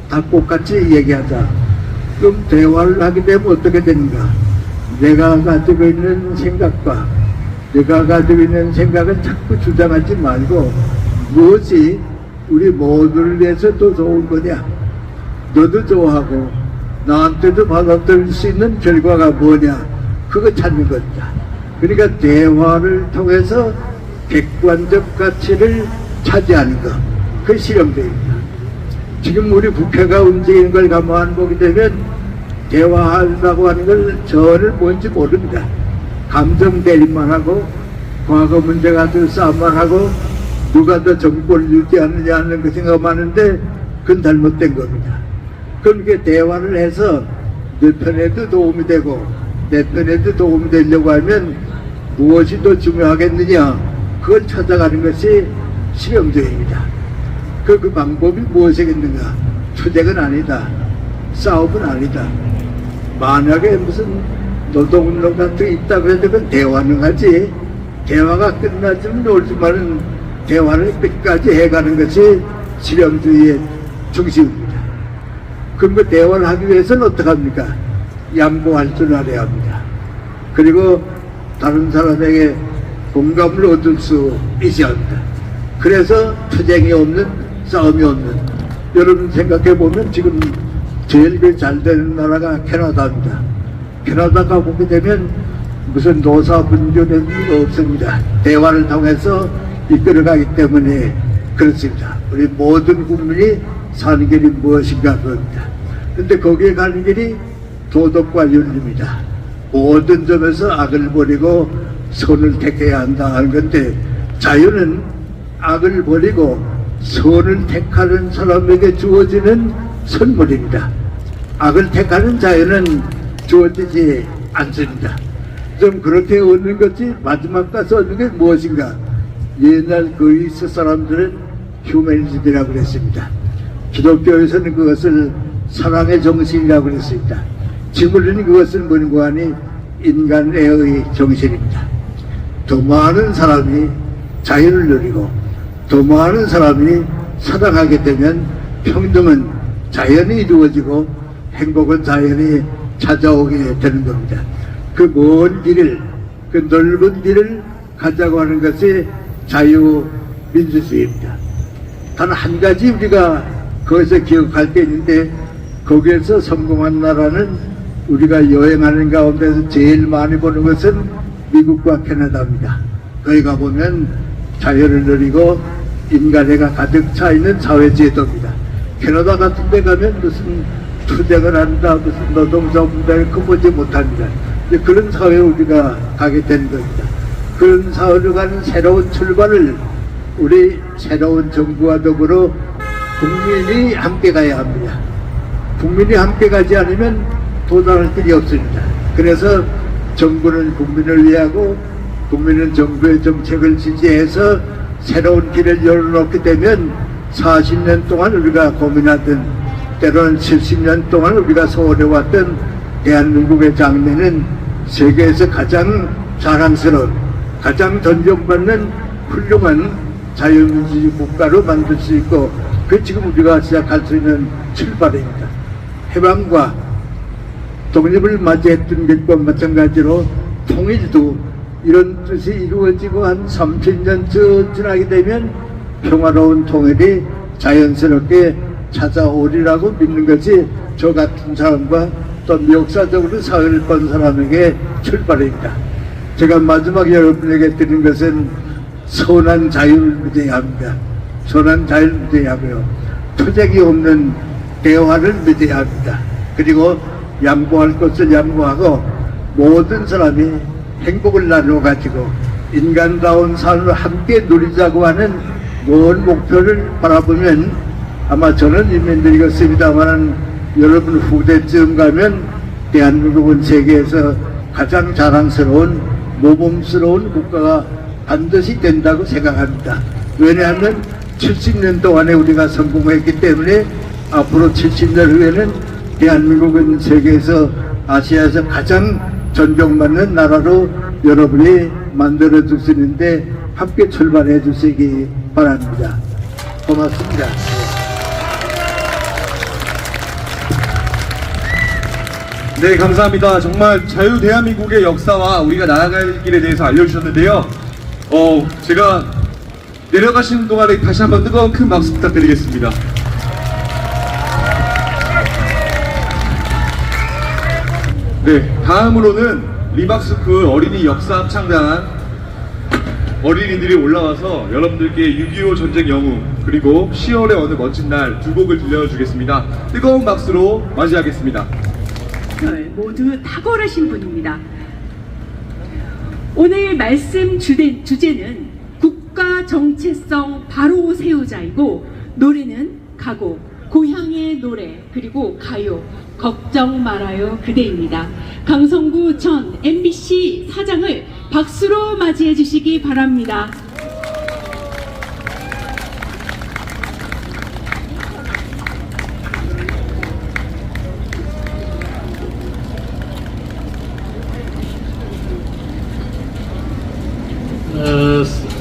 [SPEAKER 5] 다 똑같이 얘기하자. 그럼 대화를 하게 되면 어떻게 되는가? 내가 가지고 있는 생각과 내가 가지고 있는 생각은 자꾸 주장하지 말고 무엇이 우리 모두를 위해서 더 좋은 거냐? 너도 좋아하고 나한테도 받아들일 수 있는 결과가 뭐냐? 그거 찾는 겁니다. 그러니까 대화를 통해서 객관적 가치를 차지하는 것, 그 실용주의입니다. 지금 우리 국회가 움직이는 걸 가만 보게 되면 대화한다고 하는 걸 전혀 뭔지 모릅니다. 감정 대립만 하고 과거 문제 가지고 싸움만 하고 누가 더 정권을 유지하느냐 하는 그 생각만 하는데 그건 잘못된 겁니다. 그럼 이렇게 대화를 해서 내 편에도 도움이 되고 내 편에도 도움이 되려고 하면 무엇이 더 중요하겠느냐? 그걸 찾아가는 것이 실용주의입니다. 그 방법이 무엇이겠는가? 투쟁은 아니다. 싸움은 아니다. 만약에 무슨 노동운동 같은 게 있다고 해도 그건 대화는 하지. 대화가 끝나지면 놀지만은 대화를 끝까지 해가는 것이 실용주의의 중심입니다. 그럼 그 대화를 하기 위해서는 어떡합니까? 양보할 줄 알아야 합니다. 그리고 다른 사람에게 공감을 얻을 수 있어야 합니다. 그래서 투쟁이 없는, 싸움이 없는, 여러분 생각해보면 지금 제일 잘 되는 나라가 캐나다입니다. 캐나다가 보게 되면 무슨 노사 분교는 없습니다. 대화를 통해서 이끌어가기 때문에 그렇습니다. 우리 모든 국민이 사는 길이 무엇인가 그겁니다. 근데 거기에 가는 길이 도덕과 윤리입니다. 모든 점에서 악을 버리고 선을 택해야 한다 하는 건데, 자유는 악을 버리고 선을 택하는 사람에게 주어지는 선물입니다. 악을 택하는 자유는 주어지지 않습니다. 좀 그렇게 얻는 것이 마지막 가서 얻는 게 무엇인가? 옛날 그리스 사람들은 휴머니즘이라고 그랬습니다. 기독교에서는 그것을 사랑의 정신이라고 그랬습니다. 지금 우리는 그것을 뭔고 하니 인간애의 정신입니다. 더 많은 사람이 자유를 누리고 더 많은 사람이 사랑하게 되면 평등은 자연히 이루어지고 행복은 자연히 찾아오게 되는 겁니다. 그 먼 길을, 그 넓은 길을 가자고 하는 것이 자유민주주의입니다. 단 한 가지 우리가 거기서 기억할 게 있는데, 거기에서 성공한 나라는 우리가 여행하는 가운데서 제일 많이 보는 것은 미국과 캐나다입니다. 거기 가보면 자유를 누리고 인간애가 가득 차 있는 사회제도입니다. 캐나다 같은 데 가면 무슨 투쟁을 한다, 무슨 노동자분들을 커보지 못합니다. 그런 사회에 우리가 가게 된 겁니다. 그런 사회로 가는 새로운 출발을 우리 새로운 정부와 더불어 국민이 함께 가야 합니다. 국민이 함께 가지 않으면 도달할 길이 없습니다. 그래서 정부는 국민을 위하고 국민은 정부의 정책을 지지해서 새로운 길을 열어놓게 되면 40년 동안 우리가 고민하던, 때로는 70년 동안 우리가 소원해왔던 대한민국의 장래는 세계에서 가장 자랑스러운, 가장 존경받는 훌륭한 자유민주주의 국가로 만들 수 있고, 그 지금 우리가 시작할 수 있는 출발입니다. 해방과 독립을 맞이했던 것과 마찬가지로 통일도 이런 뜻이 이루어지고 한 30년 지나게 되면 평화로운 통일이 자연스럽게 찾아오리라고 믿는 것이 저 같은 사람과 또 역사적으로 사회를 본 사람에게 출발입니다. 제가 마지막 여러분에게 드린 것은 선한 자유를 믿어야 합니다. 선한 자유를 믿어야 하고요. 투쟁이 없는 대화를 믿어야 합니다. 그리고 양보할 것을 양보하고 모든 사람이 행복을 나누어 가지고 인간다운 삶을 함께 누리자고 하는 먼 목표를 바라보면, 아마 저는 인민들이겠습니다만 여러분 후대쯤 가면 대한민국은 세계에서 가장 자랑스러운 모범스러운 국가가 반드시 된다고 생각합니다. 왜냐하면 70년 동안에 우리가 성공했기 때문에 앞으로 70년 후에는 대한민국은 세계에서 아시아에서 가장 존경받는 나라로 여러분이 만들어 주시는데 함께 출발해 주시기 바랍니다. 고맙습니다.
[SPEAKER 2] 네, 감사합니다. 정말 자유 대한민국의 역사와 우리가 나아갈 길에 대해서 알려주셨는데요. 제가 내려가시는 동안에 다시 한번 뜨거운 큰 박수 부탁드리겠습니다. 네, 다음으로는 리박스쿨 어린이 역사 합창단 어린이들이 올라와서 여러분들께 6.25 전쟁 영웅 그리고 10월의 어느 멋진 날 두 곡을 들려주겠습니다. 뜨거운 박수로 맞이하겠습니다.
[SPEAKER 1] 모두 탁월하신 분입니다. 오늘 말씀 주제는 국가 정체성 바로 세우자이고, 노래는 가곡, 고향의 노래, 그리고 가요, 걱정 말아요 그대입니다. 강성구 전 MBC 사장을 박수로 맞이해 주시기 바랍니다.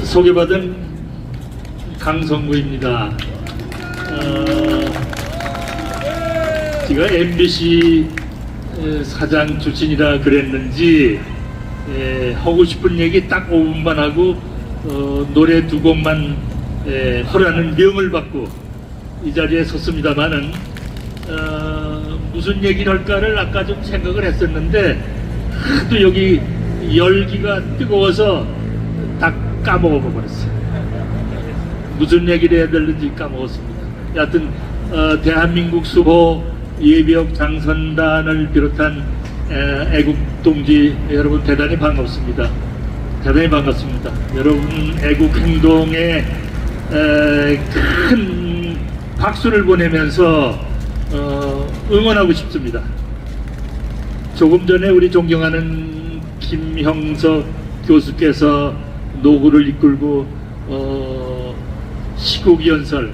[SPEAKER 6] 소개받은 강성구입니다. 제가 MBC 사장 출신이라 그랬는지 하고 싶은 얘기 딱 5분만 하고 노래 2곡만 허라는 명을 받고 이 자리에 섰습니다마는 무슨 얘기를 할까를 아까 좀 생각을 했었는데 하도 여기 열기가 뜨거워서 다 까먹어 버렸어요. 무슨 얘기를 해야 되는지 까먹었습니다. 여하튼 대한민국 수호 예비역 장선단을 비롯한 애국동지 여러분 대단히 반갑습니다. 대단히 반갑습니다. 여러분 애국 행동에 큰 박수를 보내면서 응원하고 싶습니다. 조금 전에 우리 존경하는 김형석 교수께서 노구를 이끌고 시국연설,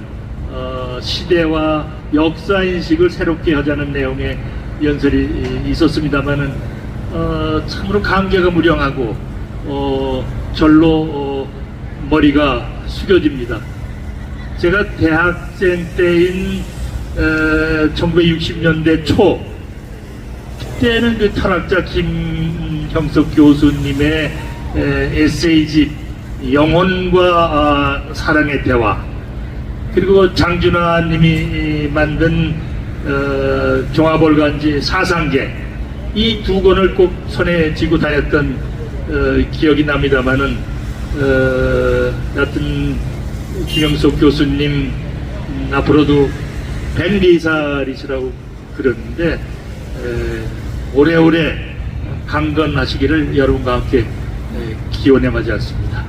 [SPEAKER 6] 시대와 역사인식을 새롭게 하자는 내용의 연설이 있었습니다마는 참으로 감개가 무량하고 절로 머리가 숙여집니다. 제가 대학생 때인 1960년대 초 그때는 그 철학자 김형석 교수님의 에세이집 영혼과 사랑의 대화, 그리고 장준하 님이 만든 종합월간지 사상계, 이 2권을 꼭 손에 쥐고 다녔던 기억이 납니다마는 여하튼 김형석 교수님 앞으로도 104살이시라고 그러는데 오래오래 강건하시기를 여러분과 함께 기원해 마지 않습니다.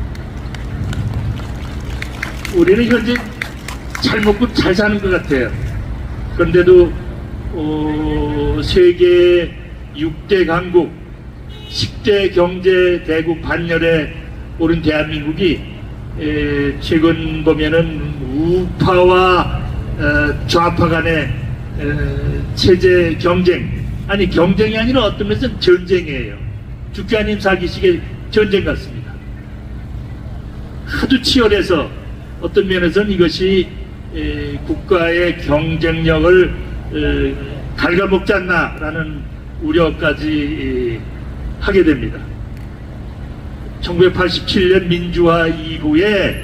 [SPEAKER 6] 우리는 현재 잘 먹고 잘 사는 것 같아요. 그런데도 세계 6대 강국 10대 경제 대국 반열에 오른 대한민국이 최근 보면은 우파와 좌파 간의 체제 경쟁, 아니 경쟁이 아니라 어떤 면에서는 전쟁이에요. 죽지 아님 살기식의 전쟁 같습니다. 하도 치열해서 어떤 면에서는 이것이 국가의 경쟁력을 갉아먹지 않나라는 우려까지 하게 됩니다. 1987년 민주화 이후에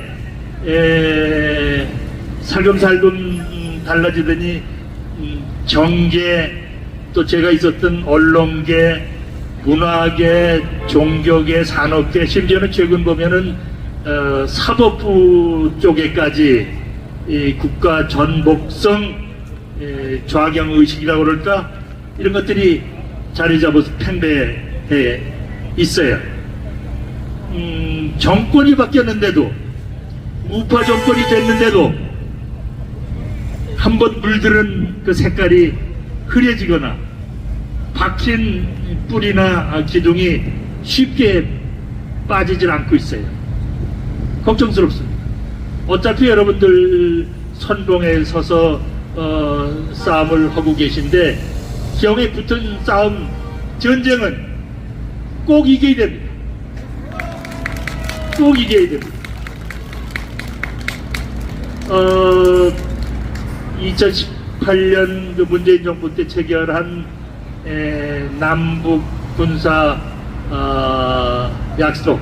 [SPEAKER 6] 살금살금 달라지더니 정계, 또 제가 있었던 언론계, 문화계, 종교계, 산업계, 심지어는 최근 보면은 사법부 쪽에까지 이 국가 전복성 좌경 의식이라고 그럴까, 이런 것들이 자리 잡아서 팽배해 있어요. 정권이 바뀌었는데도, 우파 정권이 됐는데도 한번 물들은 그 색깔이 흐려지거나 박힌 뿌리나 기둥이 쉽게 빠지질 않고 있어요. 걱정스럽습니다. 어차피 여러분들 선봉에 서서 싸움을 하고 계신데, 기형에 붙은 싸움, 전쟁은 꼭 이겨야 됩니다. 꼭 이겨야 됩니다. 2018년 그 문재인 정부 때 체결한 남북 군사 약속,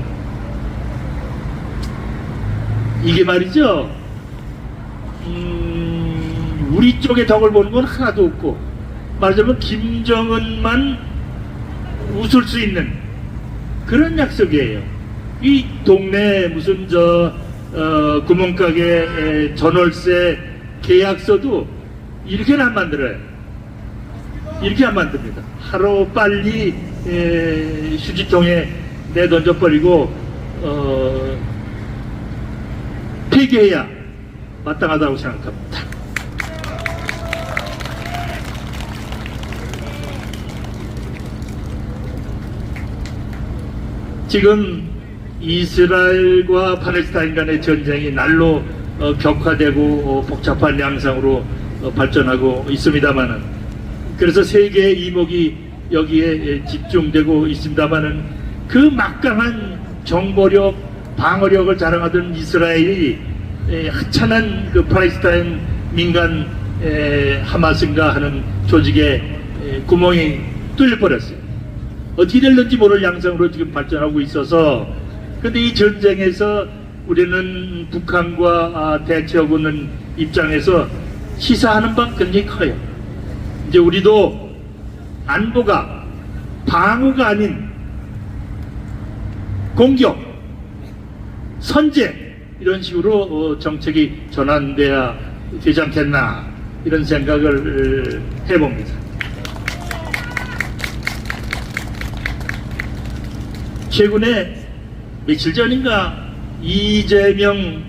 [SPEAKER 6] 이게 말이죠, 우리 쪽에 덕을 보는 건 하나도 없고, 말하자면 김정은만 웃을 수 있는 그런 약속이에요. 이 동네 무슨 구멍가게 전월세 계약서도 이렇게는 안 만들어요. 이렇게 안 만듭니다. 하루 빨리 휴지통에 내던져 버리고 폐기해야 마땅하다고 생각합니다. 지금 이스라엘과 팔레스타인 간의 전쟁이 날로 격화되고 복잡한 양상으로 발전하고 있습니다만은, 그래서 세계의 이목이 여기에 집중되고 있습니다만은, 그 막강한 정보력, 방어력을 자랑하던 이스라엘이 하찮은 그 팔레스타인 민간 하마스인가 하는 조직에 구멍이 돌려버렸어요. 어떻게 될는지 모를 양상으로 지금 발전하고 있어서, 근데 이 전쟁에서 우리는 북한과 대처하고 있는 입장에서 시사하는 바가 굉장히 커요. 이제 우리도 안보가 방어가 아닌 공격, 선제 이런 식으로 정책이 전환돼야 되지 않겠나 이런 생각을 해봅니다. 최근에 며칠 전인가 이재명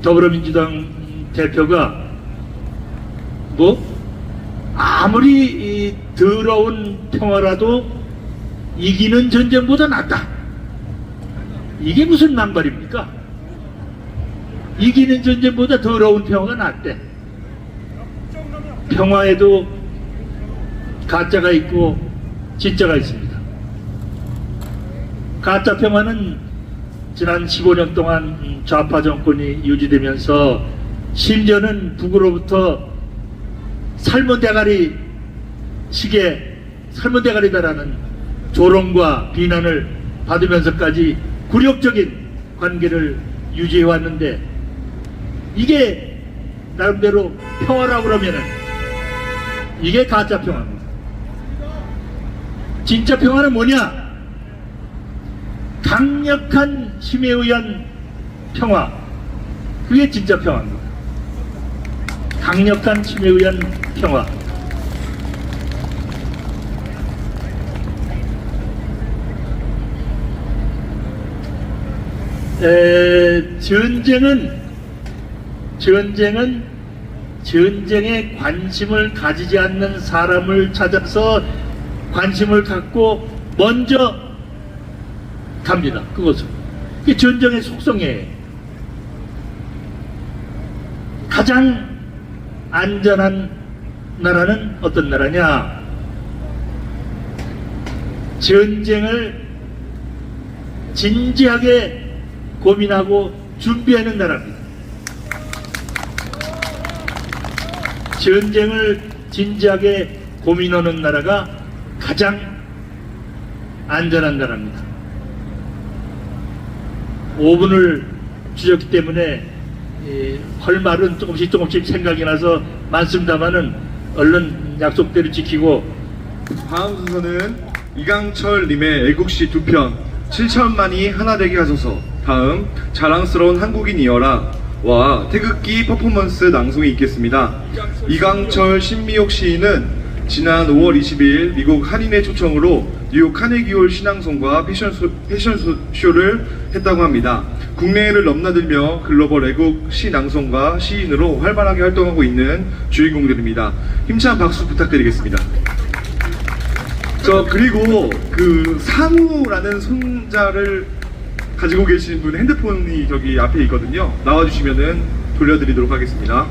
[SPEAKER 6] 더불어민주당 대표가 아무리 이 더러운 평화라도 이기는 전쟁보다 낫다. 이게 무슨 낭발입니까? 이기는 전쟁보다 더러운 평화가 낫대. 평화에도 가짜가 있고 진짜가 있습니다. 가짜 평화는 지난 15년 동안 좌파 정권이 유지되면서 심지어는 북으로부터 삶은 대가리 식의 삶은 대가리다라는 조롱과 비난을 받으면서까지 굴욕적인 관계를 유지해왔는데, 이게 나름대로 평화라고 그러면은 이게 가짜 평화입니다. 진짜 평화는 뭐냐? 강력한 힘에 의한 평화, 그게 진짜 평화입니다. 강력한 힘에 의한 평화. 전쟁은 전쟁에 관심을 가지지 않는 사람을 찾아서 관심을 갖고 먼저 갑니다. 그것은 그게 전쟁의 속성이에요. 가장 안전한 나라는 어떤 나라냐? 전쟁을 진지하게 고민하고 준비하는 나라입니다. 전쟁을 진지하게 고민하는 나라가 가장 안전한 나라입니다. 5분을 주셨기 때문에 할 말은 조금씩 생각이 나서 많습니다만은 얼른 약속대로 지키고.
[SPEAKER 2] 다음 순서는 이강철님의 애국시 2편 7천만이 하나 되게 하소서, 다음 자랑스러운 한국인이여라 와 태극기 퍼포먼스 낭송이 있겠습니다. 이강철 신미옥 시인은 지난 5월 20일 미국 한인의 초청으로 뉴욕 카네기홀 신앙송과 패션쇼를 했다고 합니다. 국내를 넘나들며 글로벌 애국 시낭송가 시인으로 활발하게 활동하고 있는 주인공들입니다. 힘찬 박수 부탁드리겠습니다. 그리고 그 상우라는 손자를 가지고 계신 분 핸드폰이 저기 앞에 있거든요. 나와주시면은 돌려드리도록 하겠습니다.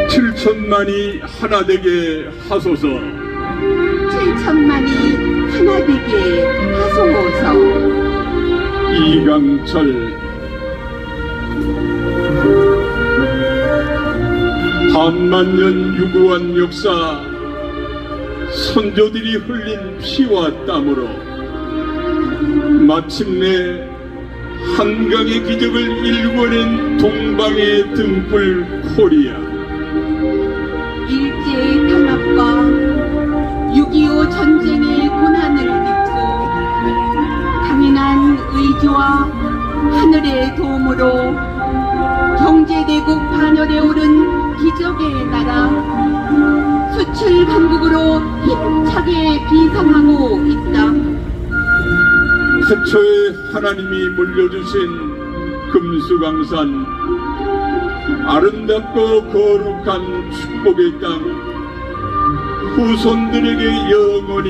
[SPEAKER 7] 칠천만이 하나 되게 하소서.
[SPEAKER 8] 7천만이 하나 되게 하소서.
[SPEAKER 7] 이강철. 반만년 유구한 역사, 선조들이 흘린 피와 땀으로 마침내 한강의 기적을 일궈낸 동방의 등불 코리아.
[SPEAKER 8] 일제의 탄압과 6.25 전쟁의 고난을 딛고 강인한 의지와 하늘의 도움으로 경제대국 반열에 오른 기적의 나라 수출 강국으로 힘차게 비상하고 있다.
[SPEAKER 7] 태초에 하나님이 물려주신 금수강산, 아름답고 거룩한 축복의 땅, 후손들에게 영원히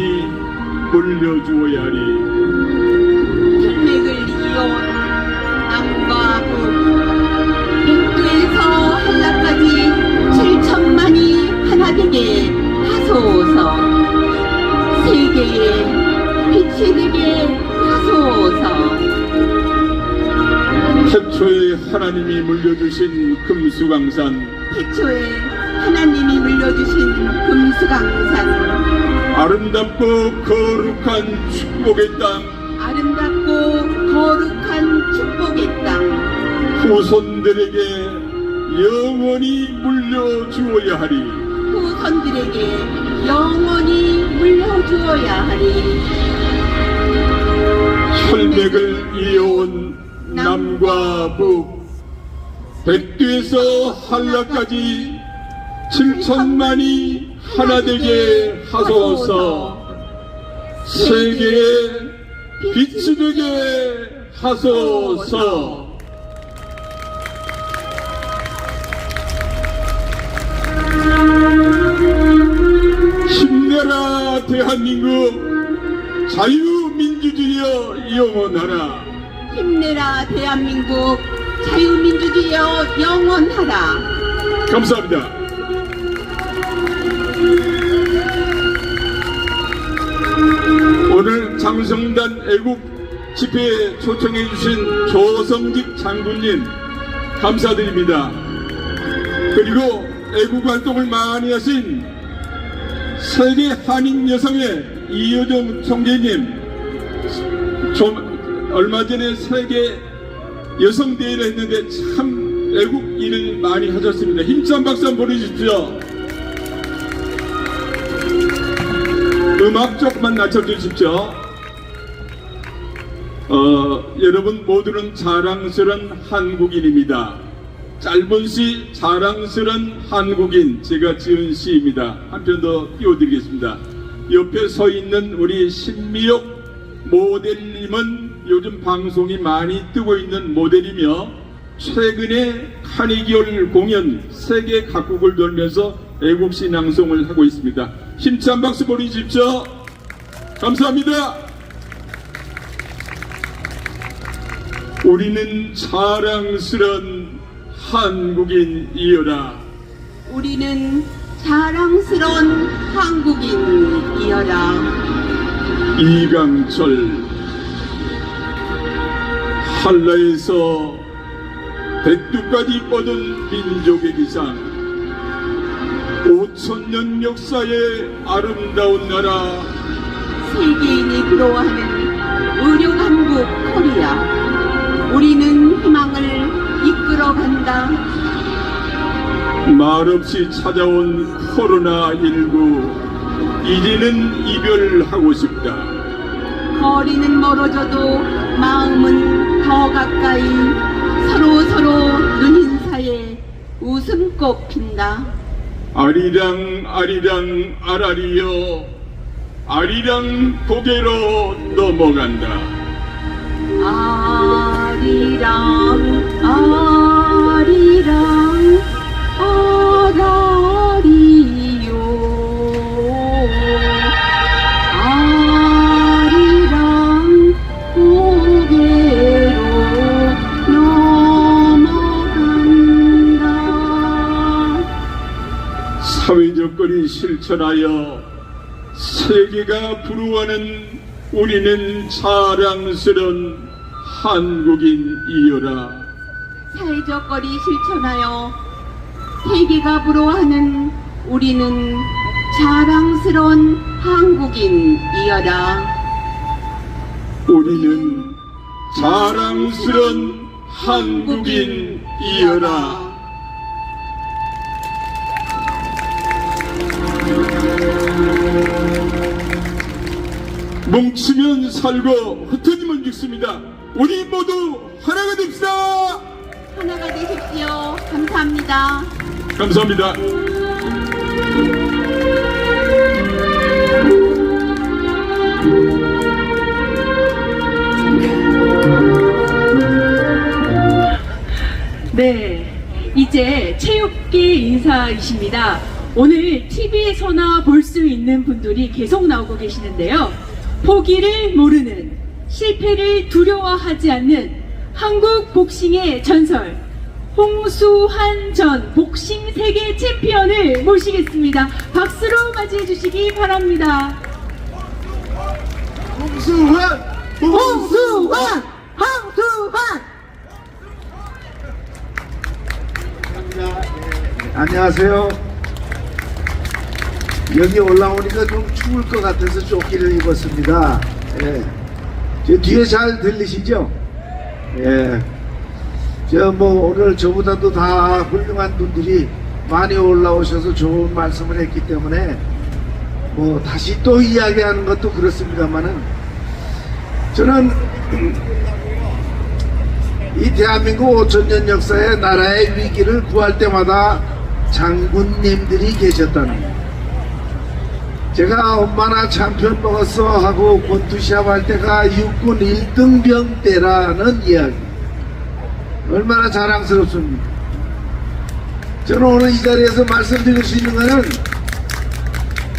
[SPEAKER 7] 물려주어야 하리.
[SPEAKER 8] 혈맥을 이어온 남과 북, 백두에서 한라까지 7천만이 하나 되게 하소서. 세계에 빛이 되게 하소서.
[SPEAKER 7] 태초에 하나님이 물려주신 금수강산,
[SPEAKER 8] 태초에 하나님이 물려주신 금수강산,
[SPEAKER 7] 아름답고 거룩한 축복의 땅,
[SPEAKER 8] 아름답고 거룩한 축복의 땅,
[SPEAKER 7] 후손들에게 영원히 물려주어야 하리.
[SPEAKER 8] 후손들에게 영원히 물려주어야 하리.
[SPEAKER 7] 혈맥을 이어온 남과 북, 백두에서 한라까지 7천만이 하나 되게 하소서. 세계에 빛이 되게 하소서. 힘내라 대한민국, 자유민주주의여 영원하라.
[SPEAKER 8] 힘내라 대한민국, 자유민주주의여 영원하라.
[SPEAKER 7] 감사합니다. 오늘 장성단 애국 집회에 초청해 주신 조성직 장군님 감사드립니다. 그리고 애국 활동을 많이 하신 세계 한인 여성의 이효정 총재님, 얼마 전에 세계 여성 대회를 했는데 참 애국 일을 많이 하셨습니다. 힘찬 박수 한번 보내주십시오. 음악 조금만 낮춰주십시오. 여러분 모두는 자랑스런 한국인입니다. 짧은 시 자랑스런 한국인, 제가 지은 시입니다. 한 편 더 띄워드리겠습니다. 옆에 서 있는 우리 신미옥 모델님은 요즘 방송이 많이 뜨고 있는 모델이며 최근에 카네기홀 공연 세계 각국을 돌면서 애국시 낭송을 하고 있습니다. 힘찬 박수 보내주십시오. 감사합니다. 우리는 자랑스런 한국인이여라.
[SPEAKER 8] 우리는 자랑스러운 한국인이여라.
[SPEAKER 7] 이강철. 한라에서 백두까지 뻗은 민족의 기상, 5천년 역사의 아름다운 나라,
[SPEAKER 8] 세계인이 부러워하는 의료강국 코리아. 우리는 희망을 이끌어간다.
[SPEAKER 7] 말없이 찾아온 코로나19, 이제는 이별하고 싶다.
[SPEAKER 8] 거리는 멀어져도 마음은 더 가까이. 서로 눈인사에 웃음꽃 핀다.
[SPEAKER 7] 아리랑 아리랑 아라리여, 아리랑 고개로 넘어간다.
[SPEAKER 8] 아리랑 아리랑 아라리요, 아리랑 고개로 넘어간다.
[SPEAKER 7] 사회조건이 실천하여 세계가 부러워하는 우리는 자랑스러운 한국인이여라.
[SPEAKER 8] 사회적 거리 실천하여 세계가 부러워하는 우리는 자랑스러운 한국인이여라.
[SPEAKER 7] 우리는 자랑스런 한국인이여라. 뭉치면 살고 흩어지면 죽습니다. 우리 모두 하나가 됩시다.
[SPEAKER 8] 하나가 되십시오. 감사합니다.
[SPEAKER 7] 감사합니다.
[SPEAKER 1] 네, 이제 체육계 인사이십니다. 오늘 TV에서나 볼 수 있는 분들이 계속 나오고 계시는데요. 포기를 모르는, 실패를 두려워하지 않는 한국 복싱의 전설 홍수환 전 복싱 세계 챔피언을 모시겠습니다. 박수로 맞이해 주시기 바랍니다.
[SPEAKER 5] 홍수환!
[SPEAKER 1] 홍수환! 홍수환!
[SPEAKER 5] 안녕하세요. 여기 올라오니까 좀 추울 것 같아서 조끼를 입었습니다. 예. 저 뒤에 잘 들리시죠? 예. 저 뭐 오늘 저보다도 다 훌륭한 분들이 많이 올라오셔서 좋은 말씀을 했기 때문에 뭐 다시 또 이야기하는 것도 그렇습니다만은 저는 이 대한민국 5천년 역사에 나라의 위기를 구할 때마다 장군님들이 계셨다는 거예요. 제가 엄마나 참편 먹었어 하고 권투시합 할 때가 육군 1등병 때라는 이야기. 얼마나 자랑스럽습니까? 저는 오늘 이 자리에서 말씀드릴 수 있는 거는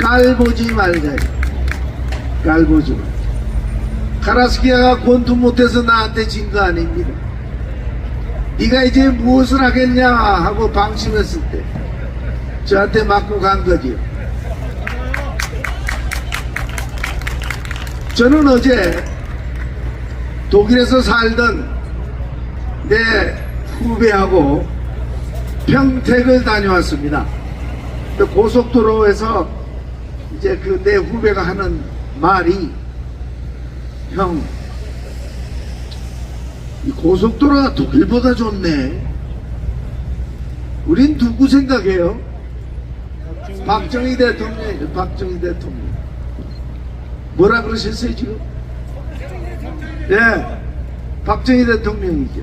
[SPEAKER 5] 깔보지 말자. 깔보지 말자. 카라스키아가 권투 못해서 나한테 진 거 아닙니다. 네가 이제 무엇을 하겠냐 하고 방심했을 때 저한테 맞고 간 거지요. 저는 어제 독일에서 살던 내 후배하고 평택을 다녀왔습니다. 고속도로에서 이제 그 내 후배가 하는 말이, 형, 이 고속도로가 독일보다 좋네. 우린 누구 생각해요? 박정희 대통령이죠. 박정희 대통령. 뭐라 그러셨어요 지금? 네, 박정희 대통령이죠.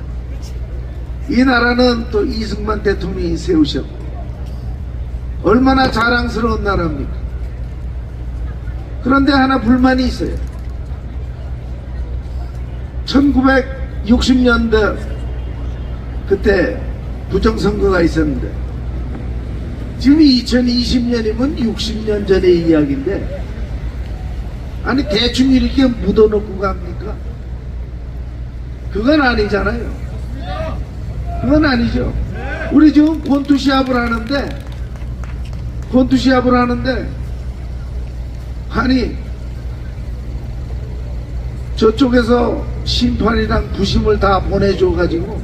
[SPEAKER 5] 이 나라는 또 이승만 대통령이 세우셨고 얼마나 자랑스러운 나라입니까? 그런데 하나 불만이 있어요. 1960년대 그때 부정선거가 있었는데 지금 2020년이면 60년 전의 이야기인데 아니 대충 이렇게 묻어놓고 갑니까? 그건 아니잖아요. 그건 아니죠. 우리 지금 권투시합을 하는데 아니 저쪽에서 심판이랑 부심을 다 보내줘 가지고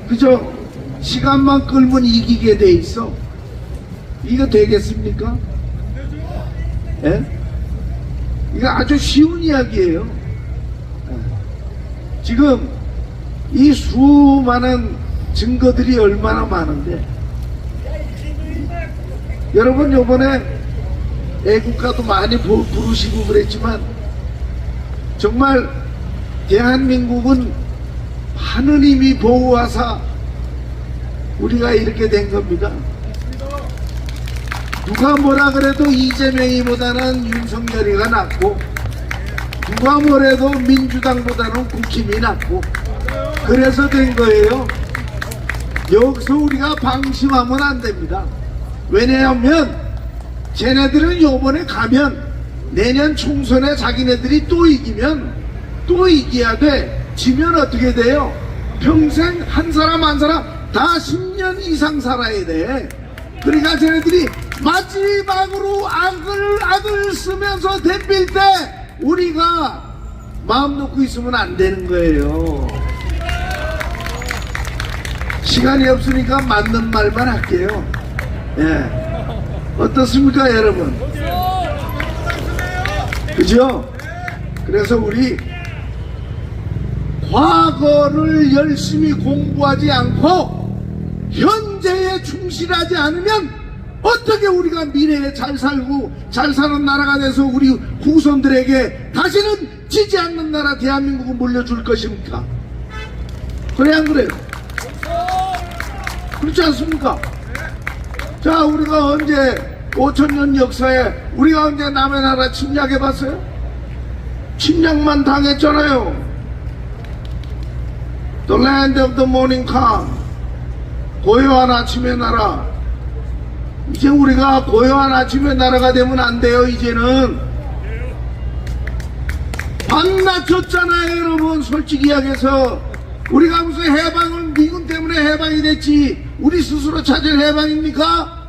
[SPEAKER 5] 그저 시간만 끌면 이기게 돼 있어. 이거 되겠습니까? 예? 이거 아주 쉬운 이야기예요. 지금 이 수많은 증거들이 얼마나 많은데 여러분 요번에 애국가도 많이 부르시고 그랬지만 정말 대한민국은 하느님이 보호하사 우리가 이렇게 된 겁니다. 누가 뭐라 그래도 이재명이보다는 윤석열이가 낫고 누가 뭐래도 민주당보다는 국힘이 낫고 그래서 된 거예요. 여기서 우리가 방심하면 안 됩니다. 왜냐하면 쟤네들은 요번에 가면 내년 총선에 자기네들이 또 이기면 또 이겨야 돼. 지면 어떻게 돼요? 평생 한 사람 한 사람 다 10년 이상 살아야 돼. 그러니까 쟤네들이 마지막으로 악을 쓰면서 덤빌 때 우리가 마음 놓고 있으면 안 되는 거예요. 시간이 없으니까 맞는 말만 할게요. 예. 어떻습니까 여러분? 그죠? 그래서 우리 과거를 열심히 공부하지 않고 현재에 충실하지 않으면 어떻게 우리가 미래에 잘 살고 잘 사는 나라가 돼서 우리 후손들에게 다시는 지지 않는 나라 대한민국을 물려줄 것입니까? 그래 안 그래요? 그렇지 않습니까? 자, 우리가 언제 5천년 역사에 우리가 언제 남의 나라 침략해봤어요? 침략만 당했잖아요. The land of the morning come. 고요한 아침의 나라. 이제 우리가 고요한 아침의 나라가 되면 안 돼요. 이제는 반낮췄잖아요, 여러분. 솔직히 이야기해서 우리가 무슨 해방은 미군 때문에 해방이 됐지 우리 스스로 찾은 해방입니까?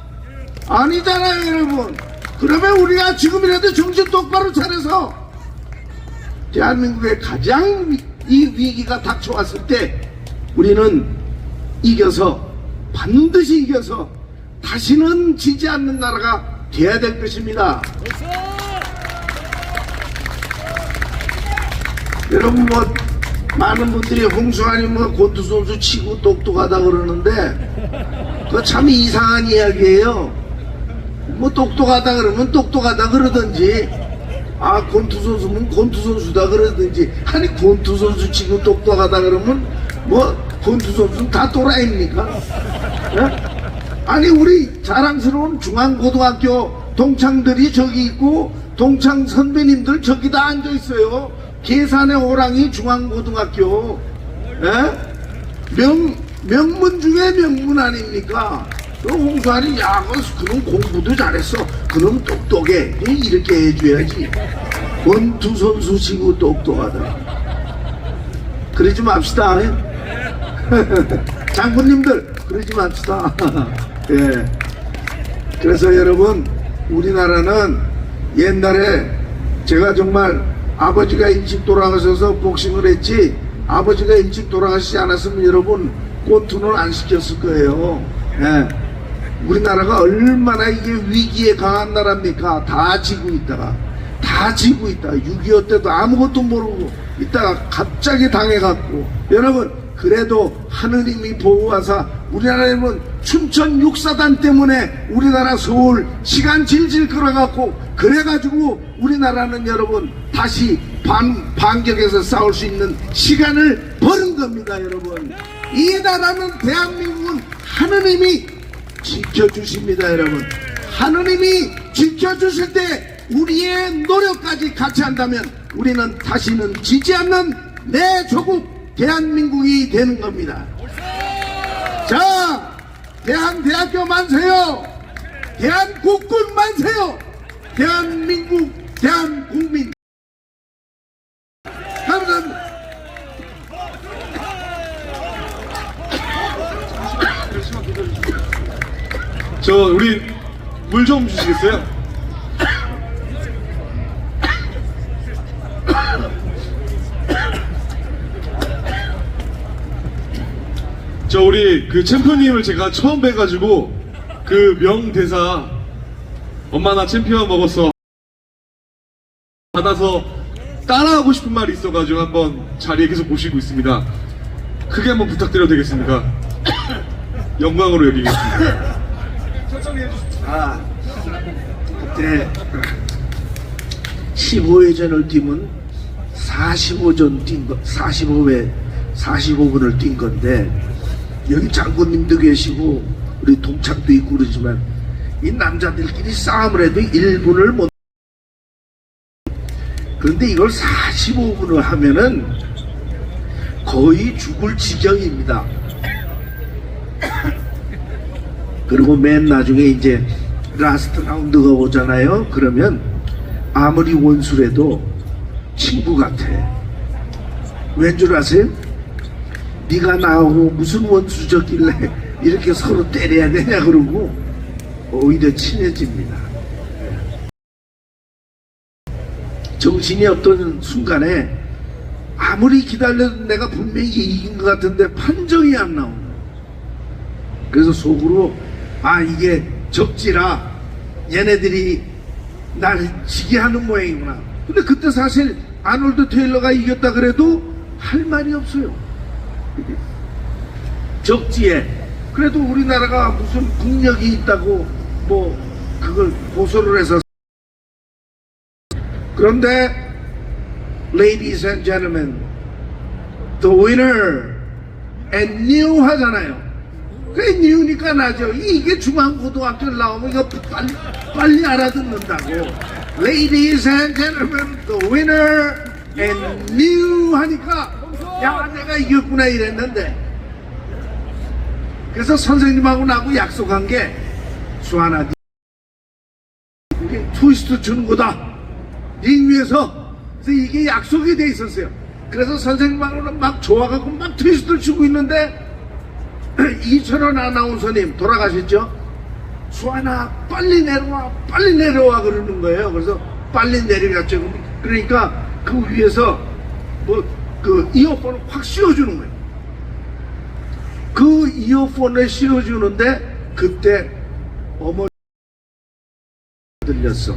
[SPEAKER 5] 아니잖아요, 여러분. 그러면 우리가 지금이라도 정신 똑바로 차려서 대한민국의 가장 이 위기가 닥쳐왔을 때 우리는 이겨서 반드시 이겨서 다시는 지지 않는 나라가 돼야 될 것입니다. 여러분 뭐 많은 분들이 홍수환이 뭐 권투 선수 치고 똑똑하다 그러는데 그거 참 이상한 이야기예요. 뭐 똑똑하다 그러면 똑똑하다 그러든지 아 권투 선수면 권투 선수다 그러든지 아니 권투 선수 치고 똑똑하다 그러면 뭐 권투 선수는 다 또라이입니까? 네? 아니 우리 자랑스러운 중앙고등학교 동창들이 저기 있고 동창 선배님들 저기 다 앉아 있어요. 계산의 호랑이 중앙고등학교. 명문 중에 명문 아닙니까? 홍수환이 야 그놈 공부도 잘했어. 그놈 똑똑해. 이렇게 해줘야지. 권투 선수 치고 똑똑하다. 그러지 맙시다. 장군님들 그러지 맙시다. 예. 그래서 여러분 우리나라는 옛날에 제가 정말 아버지가 일찍 돌아가셔서 복싱을 했지 아버지가 일찍 돌아가시지 않았으면 여러분 권투는 안 시켰을 거예요. 예. 우리나라가 얼마나 이게 위기에 강한 나라입니까? 다 지고 있다가 6.25 때도 아무것도 모르고 있다가 갑자기 당해갖고 여러분 그래도 하느님이 보호하사 우리나라에는 춘천 육사단 때문에 우리나라 서울 시간 질질 끌어갖고 그래가지고 우리나라는 여러분 다시 반격해서 싸울 수 있는 시간을 버는 겁니다. 여러분 이 나라는 대한민국은 하느님이 지켜주십니다. 여러분 하느님이 지켜주실 때 우리의 노력까지 같이 한다면 우리는 다시는 지지 않는 내 조국 대한민국이 되는 겁니다. 자, 대한대학교 만세요. 대한국군 만세요. 대한민국 대한국민 감사합니다.
[SPEAKER 2] 저 우리 물 좀 주시겠어요? 저 우리 그 챔피언님을 제가 처음 뵈가지고 그 명대사 엄마 나 챔피언 먹었어 받아서 따라하고 싶은 말이 있어가지고 한번 자리에 계속 모시고 있습니다. 크게 한번 부탁드려도 되겠습니까? 영광으로 여기겠습니다.
[SPEAKER 5] 그때 15회전을 뛰면 45전 뛴 거, 45분을 뛴 건데 여기 장군님도 계시고 우리 동창도 있고 그러지만 이 남자들끼리 싸움을 해도 1분을 못 그런데 이걸 45분을 하면은 거의 죽을 지경입니다. 그리고 맨 나중에 이제 라스트 라운드가 오잖아요. 그러면 아무리 원수래도 친구 같아. 왠 줄 아세요? 네가 나하고 무슨 원수졌길래 이렇게 서로 때려야 되냐 그러고 오히려 친해집니다. 정신이 없던 순간에 아무리 기다려도 내가 분명히 이긴 것 같은데 판정이 안 나오는 거예요. 그래서 속으로 아 이게 적지라 얘네들이 날 지게 하는 모양이구나. 근데 그때 사실 아놀드 테일러가 이겼다 그래도 할 말이 없어요. 적지에 그래도 우리나라가 무슨 국력이 있다고 뭐 그걸 고소를 해서. 그런데 Ladies and gentlemen, the winner and new 하잖아요. 그래 new니까 나죠. 이게 중앙고등학교를 나오면 이거 빨리 알아듣는다고. Ladies and gentlemen, the winner and new 하니까 야 내가 이겼구나 이랬는데, 그래서 선생님하고 나하고 약속한 게 수아나 이게 트위스트 주는 거다 링 위에서. 그래서 이게 약속이 돼 있었어요. 그래서 선생님하고는 막 좋아가고 막 트위스트를 주고 있는데 이철원 아나운서님 돌아가셨죠? 수아나 빨리 내려와 그러는 거예요. 그래서 빨리 내려갔죠. 그러니까 그 위에서 뭐 그 이어폰을 확 씌워주는 거예요. 그 이어폰을 씌워주는데 그때 어머니 들렸어.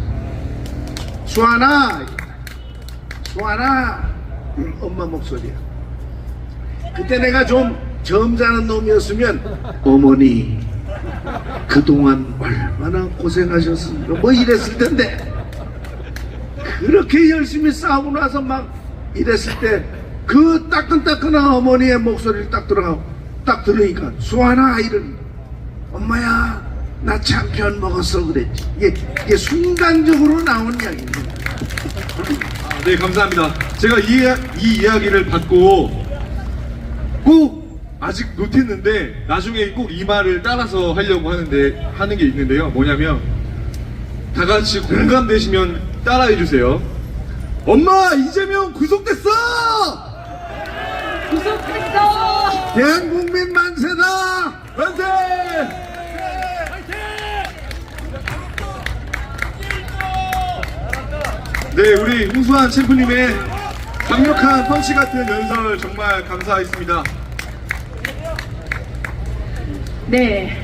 [SPEAKER 5] 수아나 엄마 목소리야. 그때 내가 좀 점잖은 놈이었으면 어머니 그동안 얼마나 고생하셨습니까 뭐 이랬을 텐데, 그렇게 열심히 싸우고 나서 막 이랬을 때 그 따끈따끈한 어머니의 목소리를 딱 들으니까 수아나 이런 엄마야 나 참편 먹었어 그랬지. 이게 순간적으로 나온 이야기입니다.
[SPEAKER 2] 네, 감사합니다. 제가 이 이야기를 받고 꼭 아직 못했는데 나중에 꼭 이 말을 따라서 하려고 하는 게 있는데요. 뭐냐면 다 같이 공감되시면 따라해 주세요. 엄마, 이재명 구속됐어!
[SPEAKER 1] 구속했어!
[SPEAKER 5] 대한국민 만세다!
[SPEAKER 2] 만세! 네, 우리 홍수환 챔프님의 강력한 펀치 같은 연설 정말 감사했습니다.
[SPEAKER 1] 네.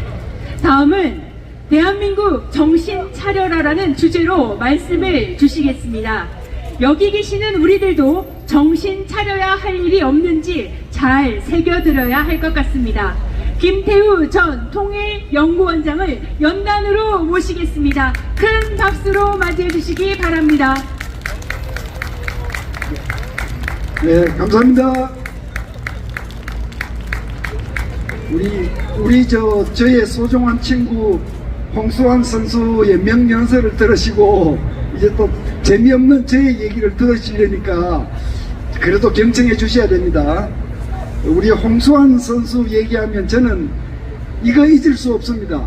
[SPEAKER 1] 다음은 대한민국 정신 차려라라는 주제로 말씀을 주시겠습니다. 여기 계시는 우리들도 정신 차려야 할 일이 없는지 잘 새겨들어야 할 것 같습니다. 김태우 전 통일연구원장을 연단으로 모시겠습니다. 큰 박수로 맞이해 주시기 바랍니다.
[SPEAKER 4] 네, 감사합니다. 저의 소중한 친구 홍수환 선수의 명연설을 들으시고 이제 또 재미없는 저의 얘기를 들으시려니까 그래도 경청해 주셔야 됩니다. 우리 홍수환 선수 얘기하면 저는 이거 잊을 수 없습니다.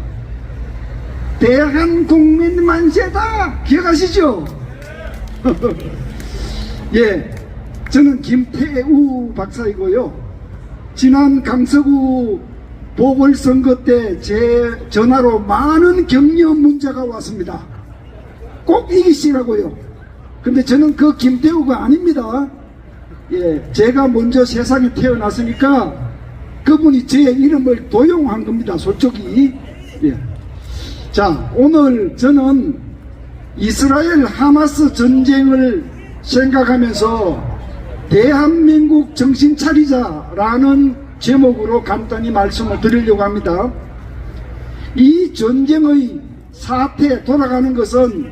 [SPEAKER 4] 대한국민 만세다! 기억하시죠? 예, 저는 김태우 박사이고요. 지난 강서구 보궐선거 때 제 전화로 많은 격려 문자가 왔습니다. 꼭 이기시라고요. 근데 저는 그 김태우가 아닙니다. 예, 제가 먼저 세상에 태어났으니까 그분이 제 이름을 도용한 겁니다. 솔직히. 예. 자, 오늘 저는 이스라엘 하마스 전쟁을 생각하면서 대한민국 정신 차리자라는 제목으로 간단히 말씀을 드리려고 합니다. 이 전쟁의 사태 돌아가는 것은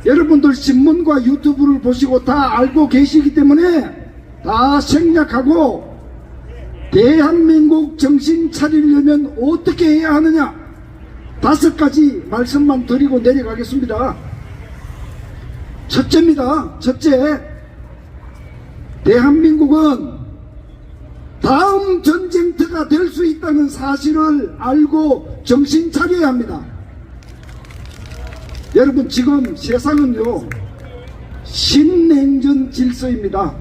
[SPEAKER 4] 여러분들 신문과 유튜브를 보시고 다 알고 계시기 때문에 다 생략하고 대한민국 정신 차리려면 어떻게 해야 하느냐 5가지 말씀만 드리고 내려가겠습니다. 첫째입니다. 첫째, 대한민국은 다음 전쟁터가 될 수 있다는 사실을 알고 정신 차려야 합니다. 여러분, 지금 세상은요 신냉전 질서입니다.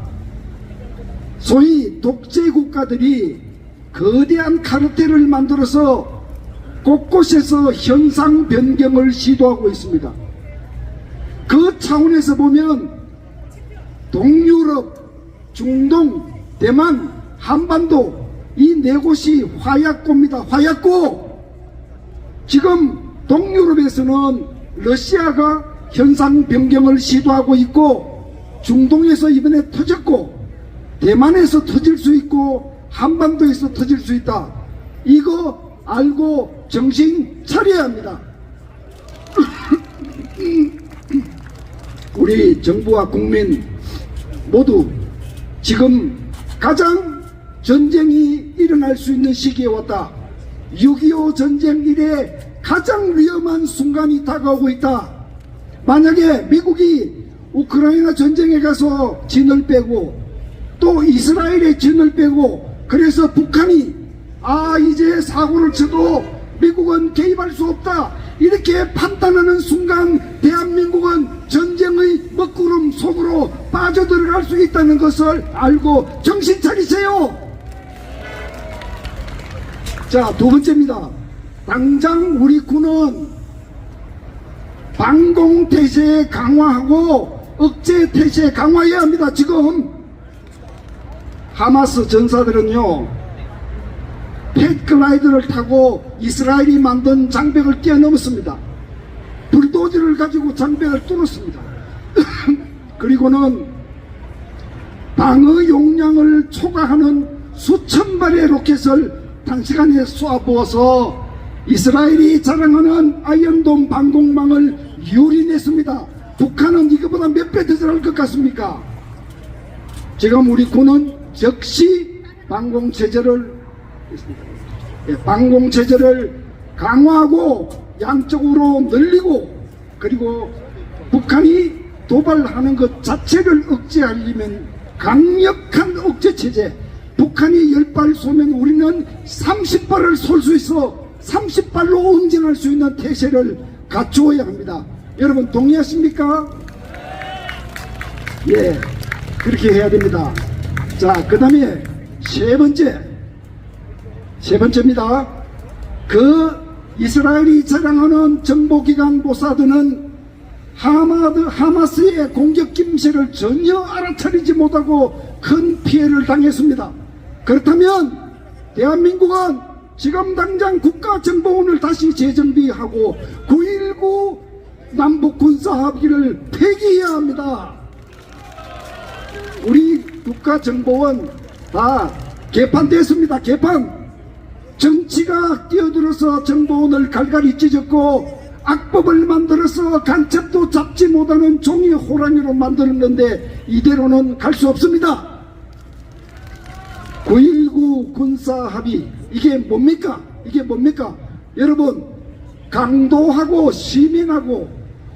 [SPEAKER 4] 소위 독재 국가들이 거대한 카르텔을 만들어서 곳곳에서 현상 변경을 시도하고 있습니다. 그 차원에서 보면 동유럽, 중동, 대만, 한반도 이 4곳이 화약고입니다. 화약고. 지금 동유럽에서는 러시아가 현상 변경을 시도하고 있고 중동에서 이번에 터졌고
[SPEAKER 5] 대만에서 터질 수 있고 한반도에서 터질 수 있다. 이거 알고 정신 차려야 합니다. 우리 정부와 국민 모두 지금 가장 전쟁이 일어날 수 있는 시기에 왔다. 6.25 전쟁 이래 가장 위험한 순간이 다가오고 있다. 만약에 미국이 우크라이나 전쟁에 가서 진을 빼고 또 이스라엘에 진을 빼고 그래서 북한이 이제 사고를 쳐도 미국은 개입할 수 없다 이렇게 판단하는 순간 대한민국은 전쟁의 먹구름 속으로 빠져들어갈 수 있다는 것을 알고 정신 차리세요. 자, 두 번째입니다. 당장 우리 군은 방공태세 강화하고 억제태세 강화해야 합니다. 지금 하마스 전사들은요 패글라이더를 타고 이스라엘이 만든 장벽을 뛰어넘었습니다. 불도저를 가지고 장벽을 뚫었습니다. 그리고는 방어 용량을 초과하는 수천 발의 로켓을 단시간에 쏘아부어서 이스라엘이 자랑하는 아이언돔 방공망을 유린했습니다. 북한은 이거보다 몇 배 더 잘할 것 같습니까? 지금 우리 군은 즉시 방공체제를 강화하고 양쪽으로 늘리고 그리고 북한이 도발하는 것 자체를 억제하려면 강력한 억제체제, 북한이 10발 쏘면 우리는 30발을 쏠 수 있어 30발로 응징할 수 있는 태세를 갖추어야 합니다. 여러분 동의하십니까? 예, 그렇게 해야 됩니다. 자, 그 다음에 세 번째입니다. 그 이스라엘이 자랑하는 정보기관 모사드는 하마스의 공격 김새를 전혀 알아차리지 못하고 큰 피해를 당했습니다. 그렇다면 대한민국은 지금 당장 국가정보원을 다시 재정비하고 9.19 남북군사합의를 폐기해야 합니다. 우리 국가정보원 다 개판됐습니다. 개판. 정치가 끼어들어서 정보원을 갈갈이 찢었고 악법을 만들어서 간첩도 잡지 못하는 종이 호랑이로 만들었는데 이대로는 갈 수 없습니다. 9.19 군사합의 이게 뭡니까? 여러분 강도하고 시민하고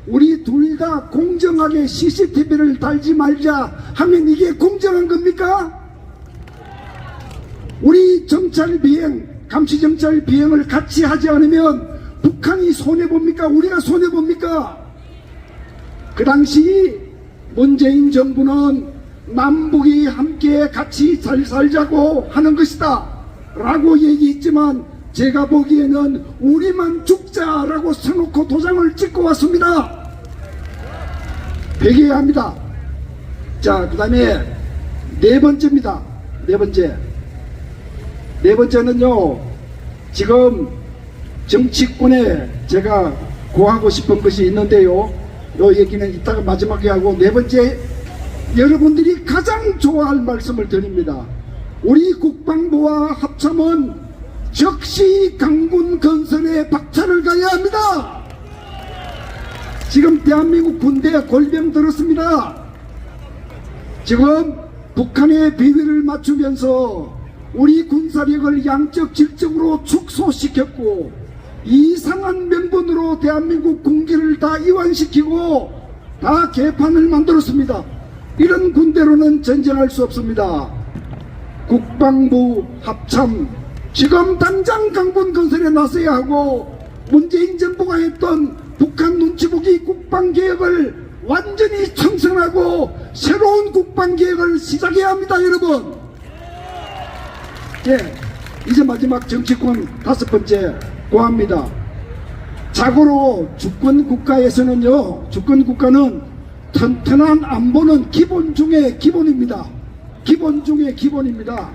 [SPEAKER 5] 우리 둘 다 공정하게 CCTV를 달지 말자 하면 이게 공정한 겁니까? 우리 정찰 비행 감시정찰 비행을 같이 하지 않으면 북한이 손해봅니까? 우리가 손해봅니까? 그 당시 문재인 정부는 남북이 함께 같이 잘 살자고 하는 것이다 라고 얘기했지만 제가 보기에는 우리만 죽자라고 써놓고 도장을 찍고 왔습니다. 회개해야 합니다. 자, 그 다음에 네 번째입니다. 네 번째는요, 지금 정치권에 제가 고하고 싶은 것이 있는데요. 이 얘기는 이따가 마지막에 하고, 네 번째, 여러분들이 가장 좋아할 말씀을 드립니다. 우리 국방부와 합참은 즉시 강군 건설에 박차를 가야 합니다. 지금 대한민국 군대 골병 들었습니다. 지금 북한의 비위를 맞추면서 우리 군사력을 양적 질적으로 축소시켰고 이상한 명분으로 대한민국 군기를 다 이완시키고 다 개판을 만들었습니다. 이런 군대로는 전쟁할 수 없습니다. 국방부 합참 지금 당장 강군 건설에 나서야 하고 문재인 정부가 했던 북한 눈치보기 국방개혁을 완전히 청산하고 새로운 국방개혁을 시작해야 합니다. 여러분, 예, 이제 마지막 정치권 다섯 번째 고합니다. 자고로 주권국가에서는요, 주권국가는 튼튼한 안보는 기본 중에 기본입니다. 기본 중에 기본입니다.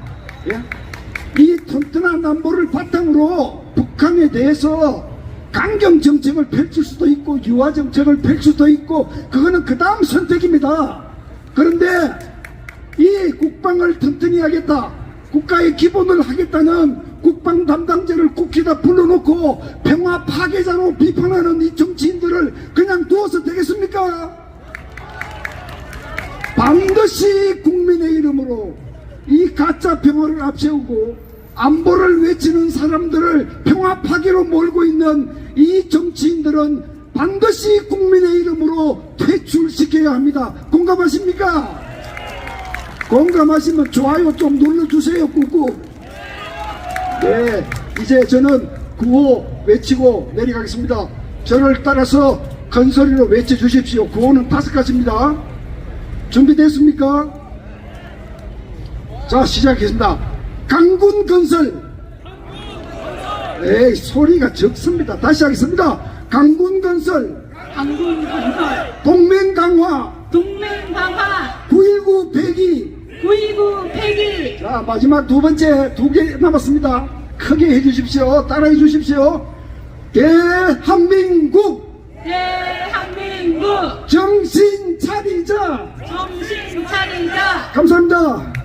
[SPEAKER 5] 예? 이 튼튼한 안보를 바탕으로 북한에 대해서 강경 정책을 펼칠 수도 있고 유화 정책을 펼칠 수도 있고 그거는 그 다음 선택입니다. 그런데 이 국방을 튼튼히 하겠다, 국가의 기본을 하겠다는 국방 담당자를 국회에다 불러놓고 평화 파괴자로 비판하는 이 정치인들을 그냥 두어서 되겠습니까? 반드시 국민의 이름으로 이 가짜 평화를 앞세우고 안보를 외치는 사람들을 평화 파괴로 몰고 있는 이 정치인들은 반드시 국민의 이름으로 퇴출시켜야 합니다. 공감하십니까? 공감하시면 좋아요 좀 눌러주세요. 꾹꾹. 네, 이제 저는 구호 외치고 내려가겠습니다. 저를 따라서 큰 소리로 외쳐주십시오. 구호는 5가지입니다. 준비됐습니까? 자, 시작하겠습니다. 강군 건설. 에이, 소리가 적습니다. 다시 하겠습니다. 강군 건설.
[SPEAKER 1] 강군 건설,
[SPEAKER 5] 동맹 강화.
[SPEAKER 1] 동맹 강화,
[SPEAKER 5] 9.19 폐기.
[SPEAKER 1] 9.19 폐기,
[SPEAKER 5] 자, 마지막 2번째 2개 남았습니다. 크게 해주십시오. 따라해 주십시오. 대한민국
[SPEAKER 1] 대한민국
[SPEAKER 5] 정신 차리자.
[SPEAKER 1] 정신 차리자.
[SPEAKER 5] 감사합니다.